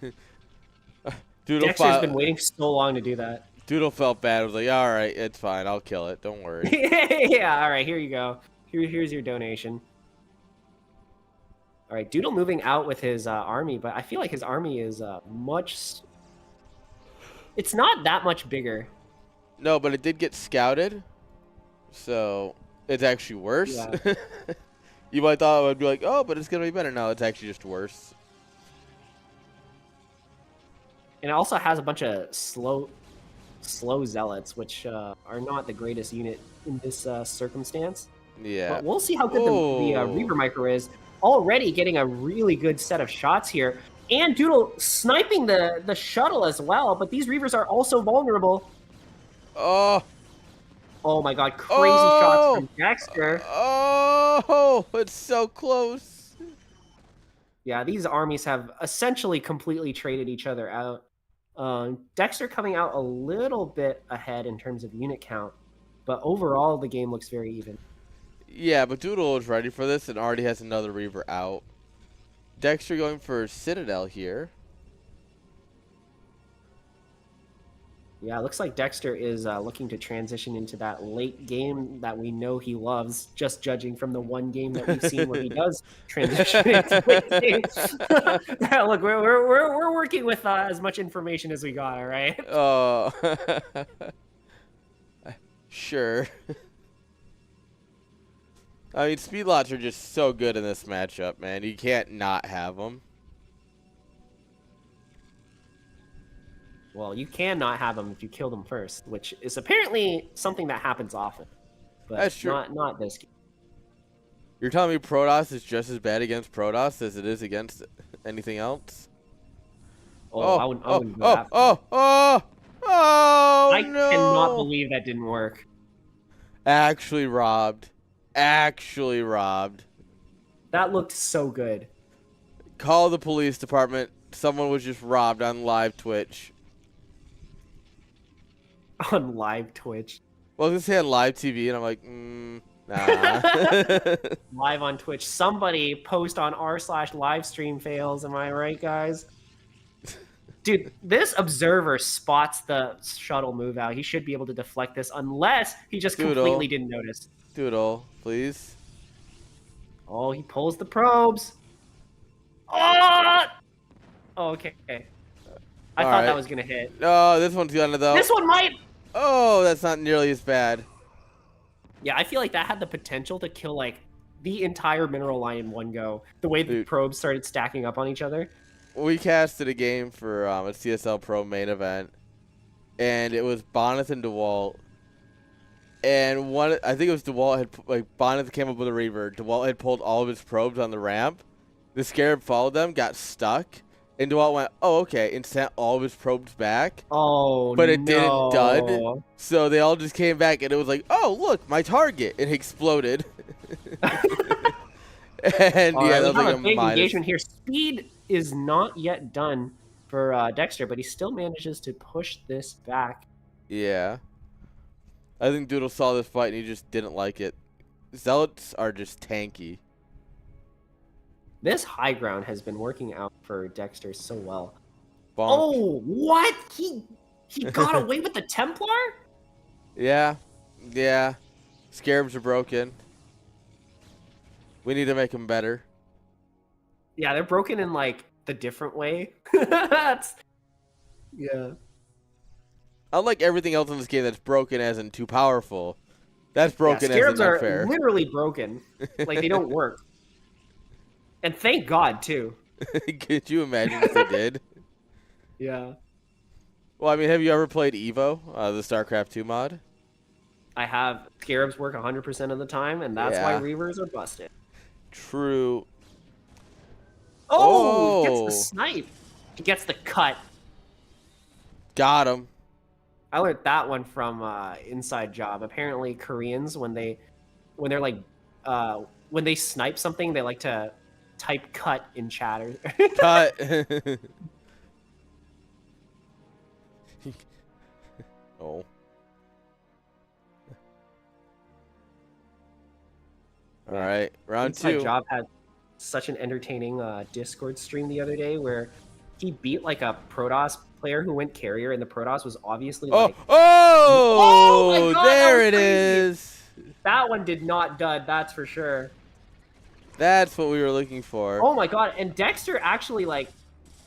Dexter's been waiting so long to do that. Doodle felt bad. I was like, all right, it's fine. I'll kill it. Don't worry. Yeah, all right, here you go. Here's your donation. All right, Doodle moving out with his army, but I feel like his army is it's not that much bigger. No, but it did get scouted, so it's actually worse. Yeah. You might thought it would be like, oh, but it's going to be better. No, it's actually just worse. And it also has a bunch of slow zealots, which are not the greatest unit in this circumstance. Yeah. But we'll see how good the Reaver Micro is. Already getting a really good set of shots here. And Doodle sniping the shuttle as well, but these Reavers are also vulnerable. Oh. Oh my god, crazy shots from Dexter. Oh, it's so close. Yeah, these armies have essentially completely traded each other out. Dexter coming out a little bit ahead in terms of unit count, but overall the game looks very even. Yeah, but Doodle is ready for this and already has another Reaver out. Dexter going for Citadel here. Yeah, it looks like Dexter is looking to transition into that late game that we know he loves, just judging from the one game that we've seen where he does transition into late games. Yeah, look, we're working with as much information as we got, all right? Oh. Sure. I mean, speedlots are just so good in this matchup, man. You can't not have them. Well, you can not have them if you kill them first, which is apparently something that happens often. But that's true. Not this game. You're telling me Protoss is just as bad against Protoss as it is against anything else? I wouldn't go that far. I no. cannot believe that didn't work. Actually robbed. actually robbed. That looked so good. Call the police department. Someone was just robbed on live Twitch. On live Twitch. Well, I was gonna say on live TV, and I'm like, nah. Live on Twitch. Somebody post on r/livestream fails. Am I right, guys? Dude, this observer spots the shuttle move out. He should be able to deflect this unless he just completely didn't notice. Doodle, please. Oh, he pulls the probes. Oh! Okay. I thought that was going to hit. No, this one's gonna, though. This one might. Oh, that's not nearly as bad. Yeah, I feel like that had the potential to kill, like, the entire mineral line in one go. The way the probes started stacking up on each other. We casted a game for a CSL Pro main event, and it was Bonnet and DeWalt. And I think it was DeWalt had Bonnet came up with a reaver. DeWalt had pulled all of his probes on the ramp. The Scarab followed them, got stuck, and DeWalt went, "Oh, okay," and sent all of his probes back. Oh, but it didn't dud, so they all just came back, and it was like, "Oh, look, my target!" It exploded. And yeah, that was like a big engagement here. Speed is not yet done for Dexter, but he still manages to push this back. Yeah. I think Doodle saw this fight and he just didn't like it. Zealots are just tanky. This high ground has been working out for Dexter so well. Bonk. Oh, what? He got away with the Templar? Yeah. Yeah. Scarabs are broken. We need to make them better. Yeah, they're broken in, like, the different way. Yeah. Unlike everything else in this game that's broken as in too powerful, that's broken as in Scarabs unfair. are literally broken. Like, they don't work. And thank God, too. Could you imagine if they did? Yeah. Well, I mean, have you ever played Evo, the StarCraft 2 mod? I have. Scarabs work 100% of the time, and that's why Reavers are busted. True. Oh! He gets the snipe. He gets the cut. Got him. I learned that one from Inside Job. Apparently, Koreans, when they snipe something, they like to type "cut" in chat. Cut. Oh. All right, round Inside 2. Job had such an entertaining Discord stream the other day where he beat like a Protoss player who went carrier, and the Protoss was obviously like, oh, my God, there it is. That one did not dud, that's for sure. That's what we were looking for. Oh my God, and Dexter actually like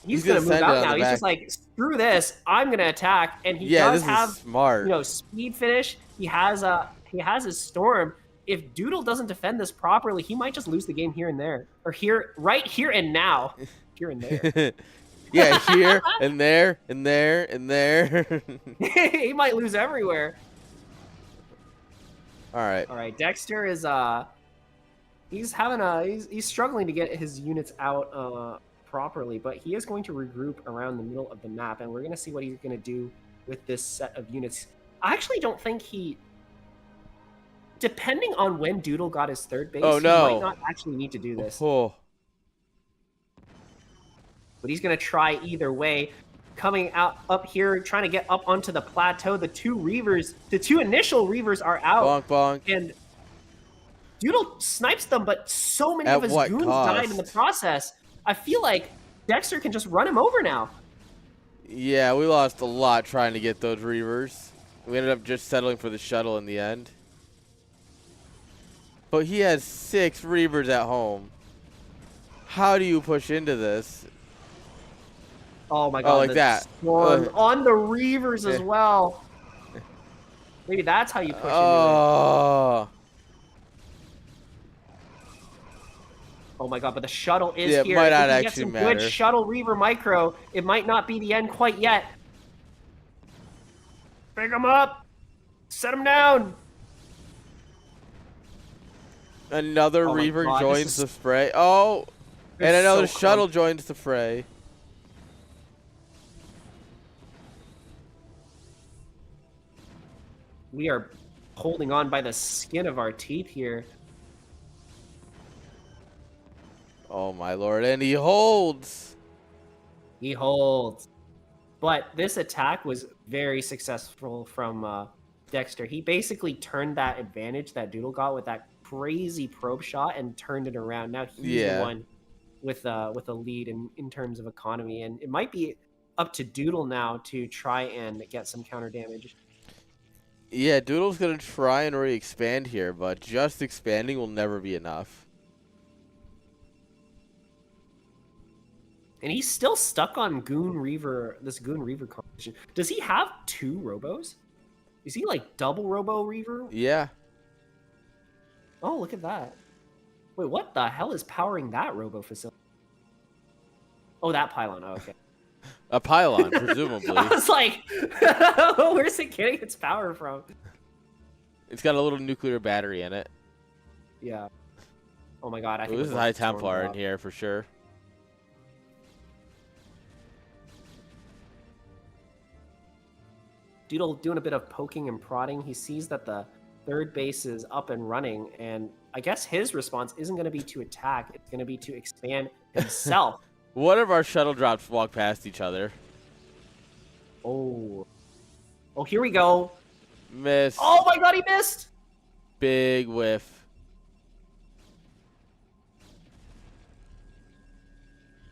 he's gonna move out now. He's just like, screw this, I'm gonna attack, and he does have smart. Speed finish. He has his storm. If Doodle doesn't defend this properly, he might just lose the game here and there, or right here and now, here and there. Yeah, here and there and there and there. He might lose everywhere. All right. All right, Dexter is he's struggling to get his units out properly, but he is going to regroup around the middle of the map, and we're going to see what he's going to do with this set of units. I actually don't think depending on when Doodle got his third base, he might not actually need to do this. Oh. But he's going to try either way. Coming out up here, trying to get up onto the plateau. The two initial Reavers are out. Bonk, bonk. And Doodle snipes them, but so many of his goons died in the process. I feel like Dexter can just run him over now. Yeah, we lost a lot trying to get those Reavers. We ended up just settling for the shuttle in the end. But he has 6 Reavers at home. How do you push into this? Oh my God! Oh, like that. On the Reavers as well. Maybe that's how you push into it. Oh my God! But the shuttle is here. It might not actually get some matter. Good shuttle Reaver micro. It might not be the end quite yet. Pick him up. Set him down. Another Reaver joins the fray. Oh, and another shuttle joins the fray. We are holding on by the skin of our teeth here. Oh my lord, and he holds. He holds. But this attack was very successful from Dexter. He basically turned that advantage that Doodle got with that crazy probe shot and turned it around. Now he's the Yeah. one with a lead in terms of economy, and it might be up to Doodle now to try and get some counter damage. Yeah, Doodle's gonna try and re-expand here, but just expanding will never be enough. And he's still stuck on Goon Reaver, this Goon Reaver competition. Does he have 2 Robos? Is he like double Robo Reaver? Yeah. Oh, look at that. Wait, what the hell is powering that Robo facility? Oh, that pylon. Oh, okay. A pylon, presumably. I was like, where's it getting its power from? It's got a little nuclear battery in it. Yeah. Oh my god, I Ooh, think this is High Templar in here for sure. Doodle doing a bit of poking and prodding. He sees that the third base is up and running, and I guess his response isn't going to be to attack. It's going to be to expand himself. What if our shuttle drops walk past each other? Oh. Oh, here we go. Miss. Oh my god, he missed! Big whiff.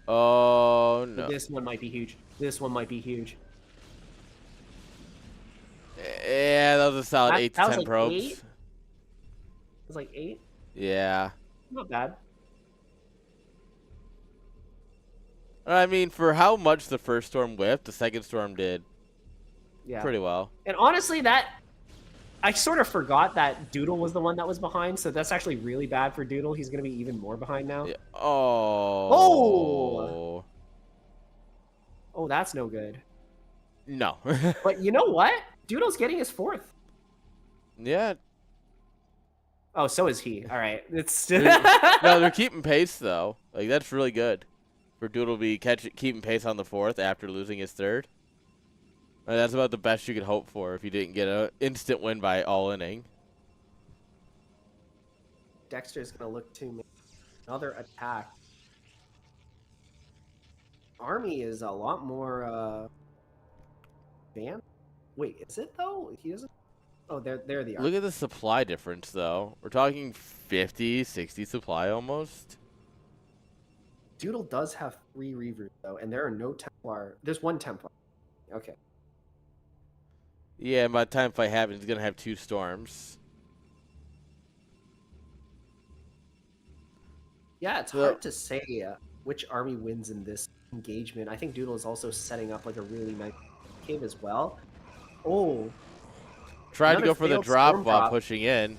Oh, no. This one might be huge. This one might be huge. Yeah, that was a solid 8 to 10 like probes. 8? It was like 8? Yeah. Not bad. I mean, for how much the first storm whipped, the second storm did pretty well. And honestly, I sort of forgot that Doodle was the one that was behind, so that's actually really bad for Doodle. He's going to be even more behind now. Yeah. Oh. Oh, that's no good. No. But you know what? Doodle's getting his 4th. Yeah. Oh, so is he. All right. It's No, they're keeping pace, though. Like, that's really good. For Doodle to be keeping pace on the 4th after losing his 3rd. That's about the best you could hope for if you didn't get an instant win by all inning. Dexter's going to look to make another attack. Army is a lot more advanced. Wait, is it though? He doesn't. Oh, they're the Army. Look at the supply difference, though. We're talking 50, 60 supply almost. Doodle does have 3 Reavers, though, and there are no Templar. There's 1 Templar. Okay. Yeah, and by the time fight happens, he's going to have 2 storms. Yeah, it's hard to say which army wins in this engagement. I think Doodle is also setting up like a really nice cave as well. Oh. Tried to go for the drop while pushing in.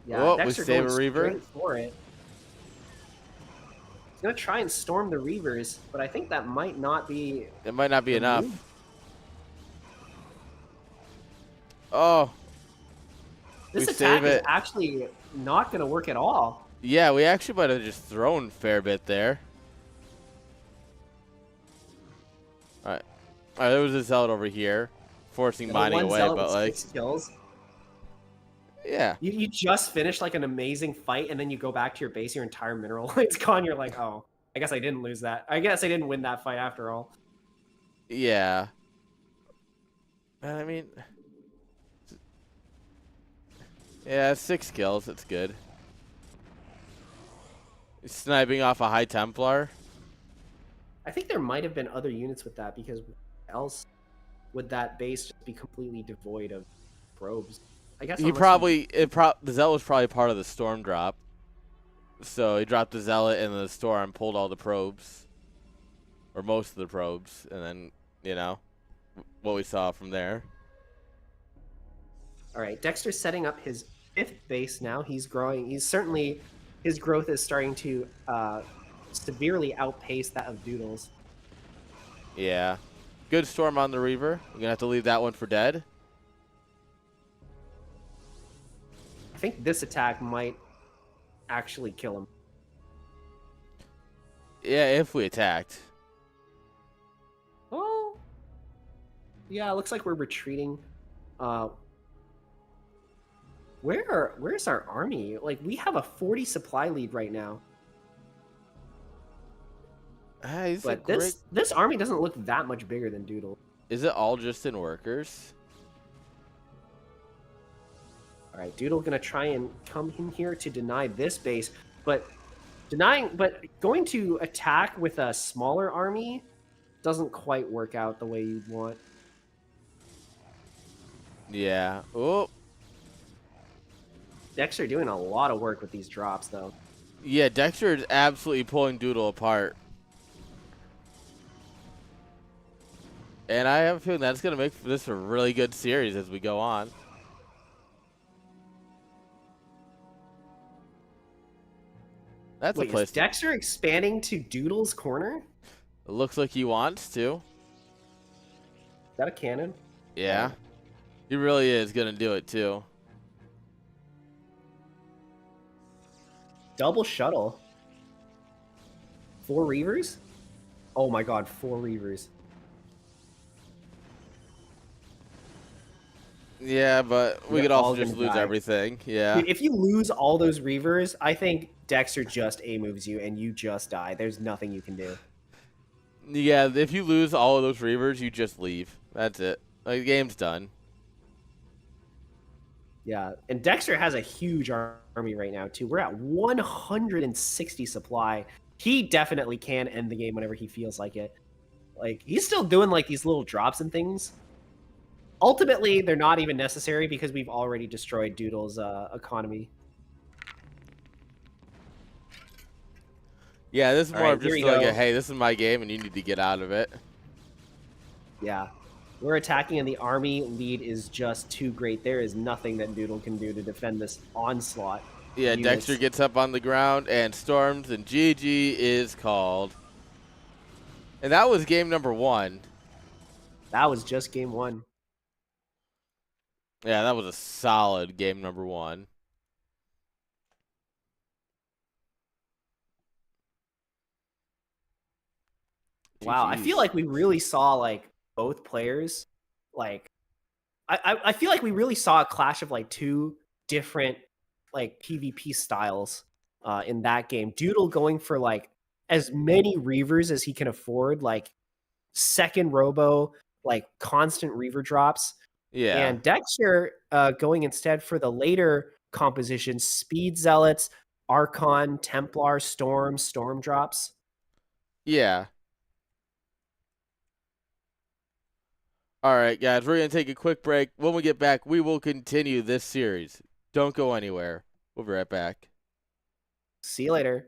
Yeah, oh, Dexter we save a going Reaver. straight for it. He's going to try and storm the Reavers, but I think that might not be... It might not be enough. Oh. This attack is actually not going to work at all. Yeah, we actually might have just thrown a fair bit there. All right. All right, there was a Zealot over here, forcing mining away, but like... Skills. Yeah. You just finished like an amazing fight, and then you go back to your base, your entire mineral line's gone. You're like, oh, I guess I didn't lose that. I guess I didn't win that fight after all. Yeah. I mean... Yeah, 6 kills. That's good. He's sniping off a High Templar. I think there might have been other units with that, because else would that base just be completely devoid of probes? I guess he probably the Zealot was probably part of the storm drop. So he dropped the Zealot in the storm, pulled all the probes, or most of the probes, and then, you know, what we saw from there. All right, Dexter's setting up his 5th base now. He's growing. He's certainly, his growth is starting to severely outpace that of Doodle's. Yeah. Good storm on the Reaver. We're going to have to leave that one for dead. I think this attack might actually kill him. Yeah, if we attacked. Oh. Yeah, it looks like we're retreating. Where's our army? Like, we have a 40 supply lead right now. He's a But great. this army doesn't look that much bigger than Doodle. Is it all just in workers? All right, Doodle gonna try and come in here to deny this base, but going to attack with a smaller army doesn't quite work out the way you'd want. Yeah. Oh. Dexter doing a lot of work with these drops, though. Yeah, Dexter is absolutely pulling Doodle apart. And I have a feeling that's going to make this a really good series as we go on. That's Wait, a place. is Dexter expanding to Doodle's corner? It looks like he wants to. Is that a cannon? Yeah. He really is going to do it, too. Double shuttle. 4 Reavers? Oh my god, 4 Reavers. Yeah, but we They're could all also just gonna lose die. everything. Yeah. Dude, if you lose all those Reavers, I think Dexter just A-moves you and you just die. There's nothing you can do. Yeah, if you lose all of those Reavers, you just leave. That's it. Like, the game's done. Yeah, and Dexter has a huge army right now, too. We're at 160 supply. He definitely can end the game whenever he feels like it. Like, he's still doing, like, these little drops and things. Ultimately, they're not even necessary because we've already destroyed Doodle's economy. Yeah, this is more right, of just here we like go. a, hey, this is my game and you need to get out of it. Yeah. We're attacking and the army lead is just too great. There is nothing that Doodle can do to defend this onslaught. Yeah, Units. Dexter gets up on the ground and storms, and GG is called. And that was game number 1. That was just game 1. Yeah, that was a solid game number 1. Wow, I feel like we really saw like both players. Like, I feel like we really saw a clash of like 2 different like PvP styles in that game. Doodle going for like as many Reavers as he can afford, like second Robo, like constant Reaver drops. Yeah. And Dexter going instead for the later composition, Speed Zealots, Archon, Templar, Storm drops. Yeah. All right, guys, we're going to take a quick break. When we get back, we will continue this series. Don't go anywhere. We'll be right back. See you later.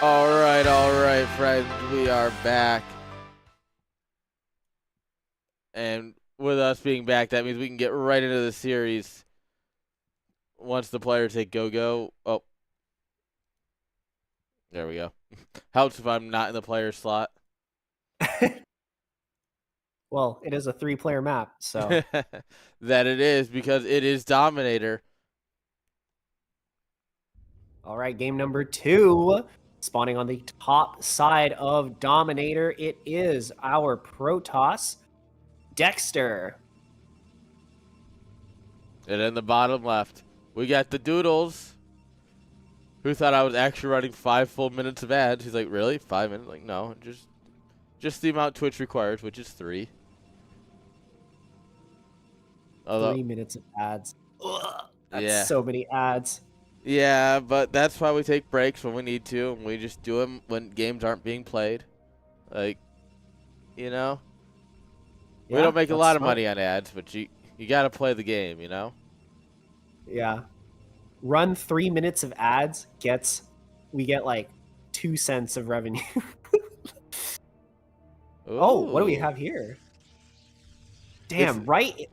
All right, friends. We are back. And with us being back, that means we can get right into the series once the players hit go-go. Oh, there we go. Helps if I'm not in the player slot. Well, it is a 3-player map, so. That it is, because it is Dominator. All right, game number 2. Spawning on the top side of Dominator, it is our Protoss, Dexter. And in the bottom left, we got the Doodles, who thought I was actually running 5 full minutes of ads. He's like, really? 5 minutes? Like, no, just the amount Twitch requires, which is 3. Although, 3 minutes of ads. Ugh, that's yeah. so many ads. Yeah, but that's why we take breaks when we need to, and we just do them when games aren't being played. Like, you know? We don't make a lot of money on ads, but you got to play the game, you know? Yeah. Run 3 minutes of ads we get like 2 cents of revenue. Oh, what do we have here? Damn, right?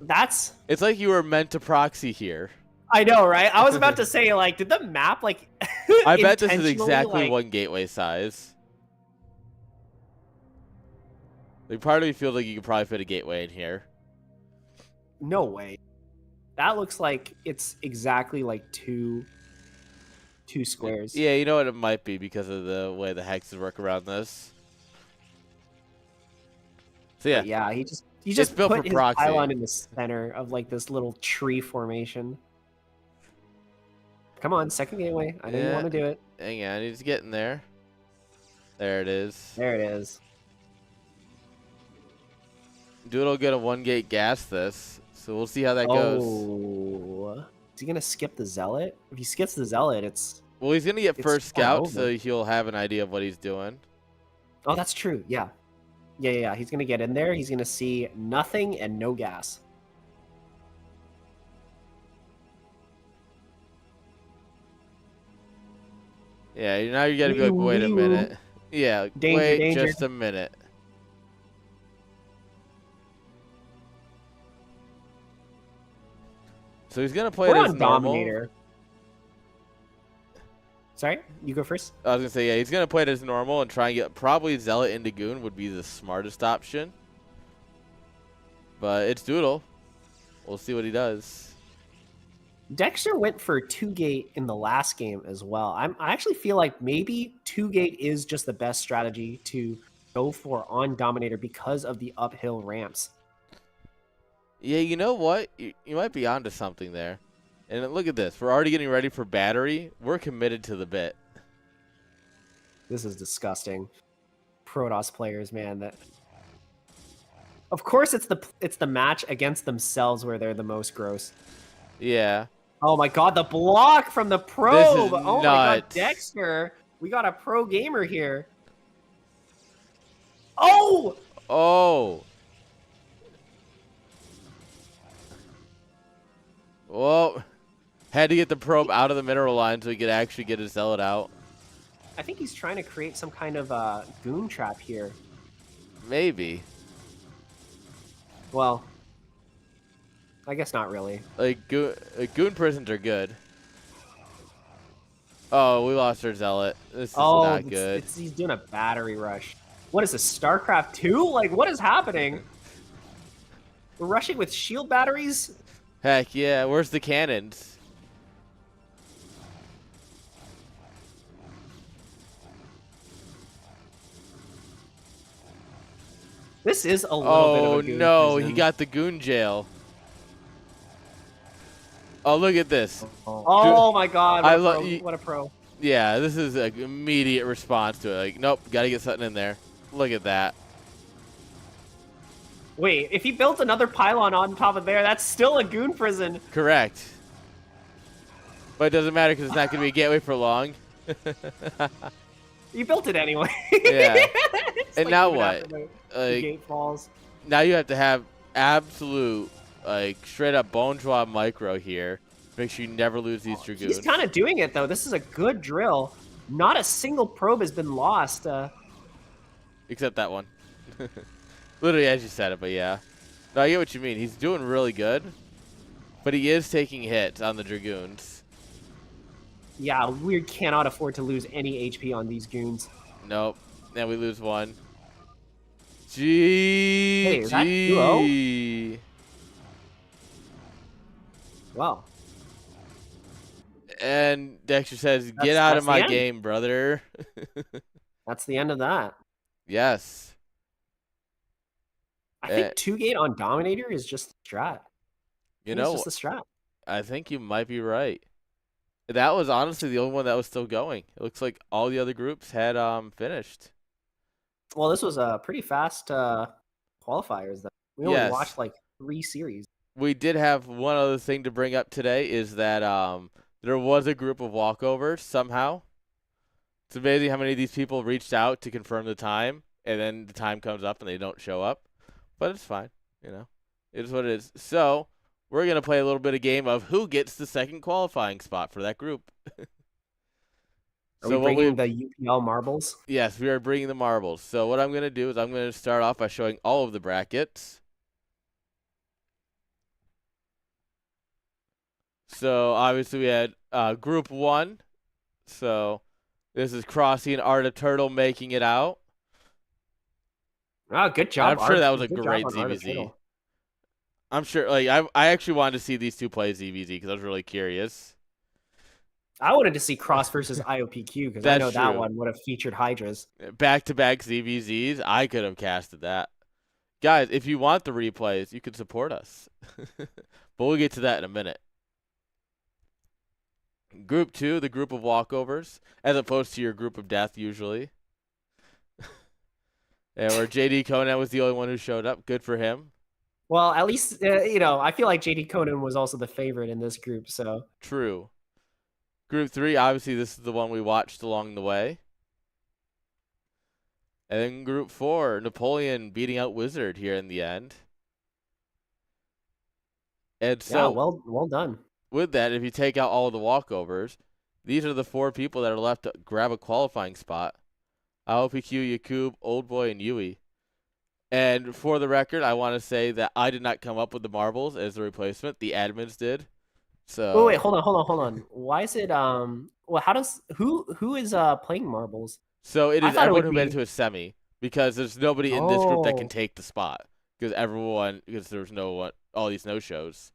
It's like you were meant to proxy here. I know, right? I was about to say, like, did the map, like, I bet this is exactly one gateway size. Like, part of me feels like you could probably fit a gateway in here. No way. That looks like it's exactly like two squares. Yeah, you know what it might be because of the way the hexes work around this. So yeah. But yeah, he just built put for his proxy. pylon in the center of like this little tree formation. Come on, second gateway. I know you want to do it. Hang on, he's getting there. There it is. There it is. Doodle gonna 1-gate gas this, so we'll see how that goes. Oh, is he gonna skip the zealot? If he skips the zealot, well, he's gonna get first scout, over. so he'll have an idea of what he's doing. Oh, that's true. Yeah. He's gonna get in there. He's gonna see nothing and no gas. Yeah, now you gotta be like, wait a minute. Yeah, wait just a minute. So he's gonna play it as normal. Dominator. Sorry, you go first. I was gonna say, yeah, he's gonna play it as normal and try and get probably Zealot into Goon would be the smartest option. But it's Doodle. We'll see what he does. Dexter went for 2-gate in the last game as well. I actually feel like maybe 2-gate is just the best strategy to go for on Dominator because of the uphill ramps. Yeah, you know what? You might be onto something there. And look at this. We're already getting ready for battery. We're committed to the bit. This is disgusting. Protoss players, man. Of course, it's the match against themselves where they're the most gross. Yeah. Oh my god, the block from the probe! Oh nuts. My god, Dexter! We got a pro gamer here. Oh! Oh! Well, had to get the probe out of the mineral line so he could actually get his zealot out. I think he's trying to create some kind of goon trap here. Maybe. Well, I guess not really. Like, goon prisons are good. Oh, we lost our zealot. This is not good. He's doing a battery rush. What is this, StarCraft 2? Like, what is happening? We're rushing with shield batteries? Heck yeah, where's the cannons? This is a little bit of a goon prison. He got the goon jail. Oh, look at this. Oh my god, what a pro. Yeah, this is an immediate response to it. Like, nope, gotta get something in there. Look at that. Wait, if he built another pylon on top of there, that's still a goon prison. Correct. But it doesn't matter because it's not going to be a gateway for long. You built it anyway. Yeah. And like now what? The Like, gate falls. Now you have to have absolute, like, straight up bone draw micro here. Make sure you never lose these Dragoons. He's kind of doing it, though. This is a good drill. Not a single probe has been lost. Except that one. Literally as you said it, but yeah. No, I get what you mean. He's doing really good, but he is taking hits on the Dragoons. Yeah, we cannot afford to lose any HP on these goons. Nope. Now we lose one. Hey, is that 2-0? GG. Well, And Dexter says, "Get out of that's the my end. game, brother." That's the end of that. Yes. I think 2-gate on Dominator is just the strat. You It's know, just the strat. I think you might be right. That was honestly the only one that was still going. It looks like all the other groups had finished. Well, this was a pretty fast qualifiers. Though. We only Yes. watched like 3 series. We did have one other thing to bring up today is that there was a group of walkovers somehow. It's amazing how many of these people reached out to confirm the time, and then the time comes up and they don't show up. But it's fine, you know. It is what it is. So we're gonna play a little bit of game of who gets the second qualifying spot for that group. Are we bringing the UPL marbles? Yes, we are bringing the marbles. So what I'm gonna do is I'm gonna start off by showing all of the brackets. So obviously we had Group 1. So this is Crossy and Art of Turtle making it out. Oh, good job, I'm sure Art. that was a Good job great on Art of ZVZ. Turtle. I'm sure, like, I actually wanted to see these two play ZVZ because I was really curious. I wanted to see Cross versus IOPQ because I know that true. one would have featured Hydras. Back-to-back ZVZs, I could have casted that. Guys, if you want the replays, you can support us. But we'll get to that in a minute. Group 2, the group of walkovers, as opposed to your group of death usually. And where JD Conan was the only one who showed up. Good for him. Well, at least, I feel like JD Conan was also the favorite in this group, so. True. Group 3, obviously this is the one we watched along the way. And then Group 4, Napoleon beating out Wizard here in the end. And so, yeah, well done. With that, if you take out all of the walkovers, these are the 4 people that are left to grab a qualifying spot. IOPQ, Yakub, Oldboy, and Yui. And for the record, I want to say that I did not come up with the marbles as the replacement. The admins did. So Wait, hold on. Why is it well, how does who is playing marbles? So it is everyone who made it be... to a semi because there's nobody in this group that can take the spot because there's no one, all these no shows.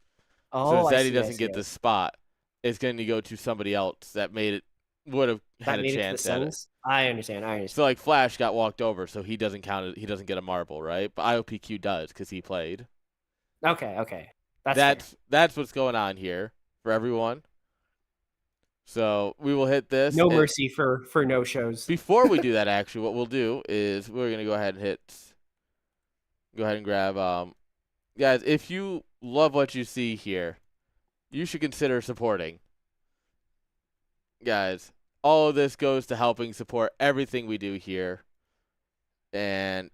So instead he doesn't get the spot. It's going to go to somebody else that would have had a chance at it. I understand. So like Flash got walked over, so he doesn't count. He doesn't get a marble, right? But IOPQ does because he played. Okay. That's what's going on here for everyone. So we will hit this. No mercy for no shows. Before we do that, actually, what we'll do is we're gonna go ahead and grab. Guys, if you love what you see here, you should consider supporting. Guys, all of this goes to helping support everything we do here. And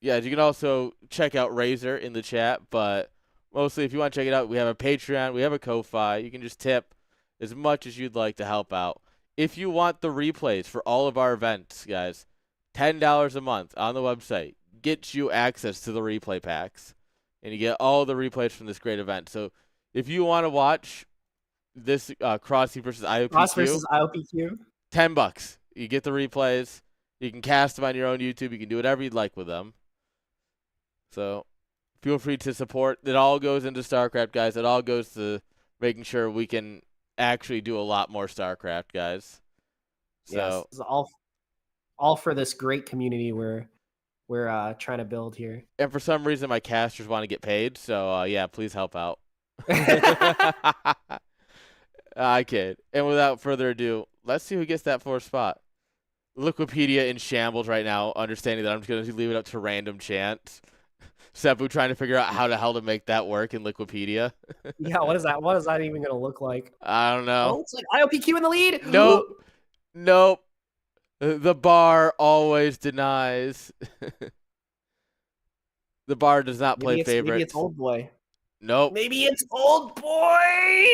yeah, you can also check out Razor in the chat, but mostly if you want to check it out, we have a Patreon, we have a Ko-Fi. You can just tip as much as you'd like to help out. If you want the replays for all of our events, guys, $10 a month on the website gets you access to the replay packs. And you get all the replays from this great event. So if you want to watch this Crossy versus IOPQ, $10. You get the replays. You can cast them on your own YouTube. You can do whatever you'd like with them. So feel free to support. It all goes into StarCraft, guys. It all goes to making sure we can actually do a lot more StarCraft, guys. So yes, all for this great community we're trying to build here. And for some reason, my casters want to get paid. So yeah, please help out. I kid. And without further ado, let's see who gets that 4th spot. Liquipedia in shambles right now, understanding that I'm just going to leave it up to random chance. Seppu trying to figure out how the hell to make that work in Liquipedia. Yeah, what is that? What is that even going to look like? I don't know. Oh, it's like IOPQ in the lead. Nope. The bar always denies. The bar does not play favorites. Maybe it's Old Boy. Nope. Maybe it's Old Boy.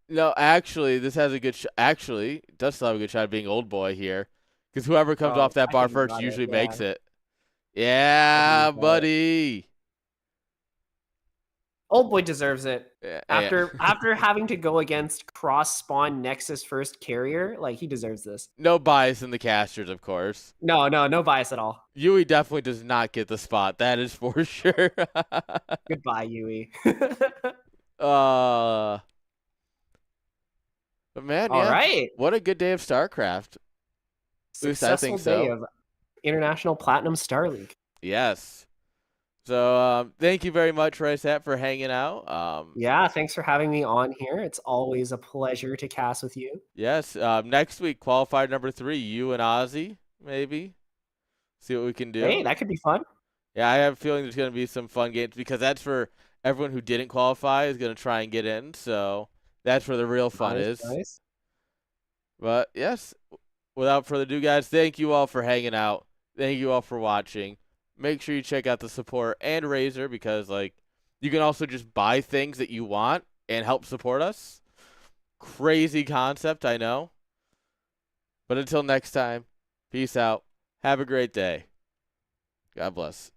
No, actually, this has a good actually, it does still have a good shot of being old boy here. Because whoever comes Oh, off that I bar think he first got it. usually Yeah, makes it. I think he Yeah, got it. buddy. Old boy deserves it. Yeah. After having to go against cross spawn Nexus first carrier, like he deserves this. No bias in the casters, of course. No bias at all. Yui definitely does not get the spot. That is for sure. Goodbye, Yui. uh, but man, All yeah, right. what a good day of StarCraft. At least I Successful think day so. of International Platinum Star League. Yes. So thank you very much, Rysat, for hanging out. Yeah, thanks for having me on here. It's always a pleasure to cast with you. Yes. Next week, qualifier number 3, you and Ozzy, maybe. See what we can Hey, do. that could be fun. Yeah, I have a feeling there's going to be some fun games because that's for everyone who didn't qualify is going to try and get in. So that's where the real fun Nice, is. nice. But yes, without further ado, guys, thank you all for hanging out. Thank you all for watching. Make sure you check out the support and Razer because like you can also just buy things that you want and help support us. Crazy concept, I know. But until next time, peace out. Have a great day. God bless.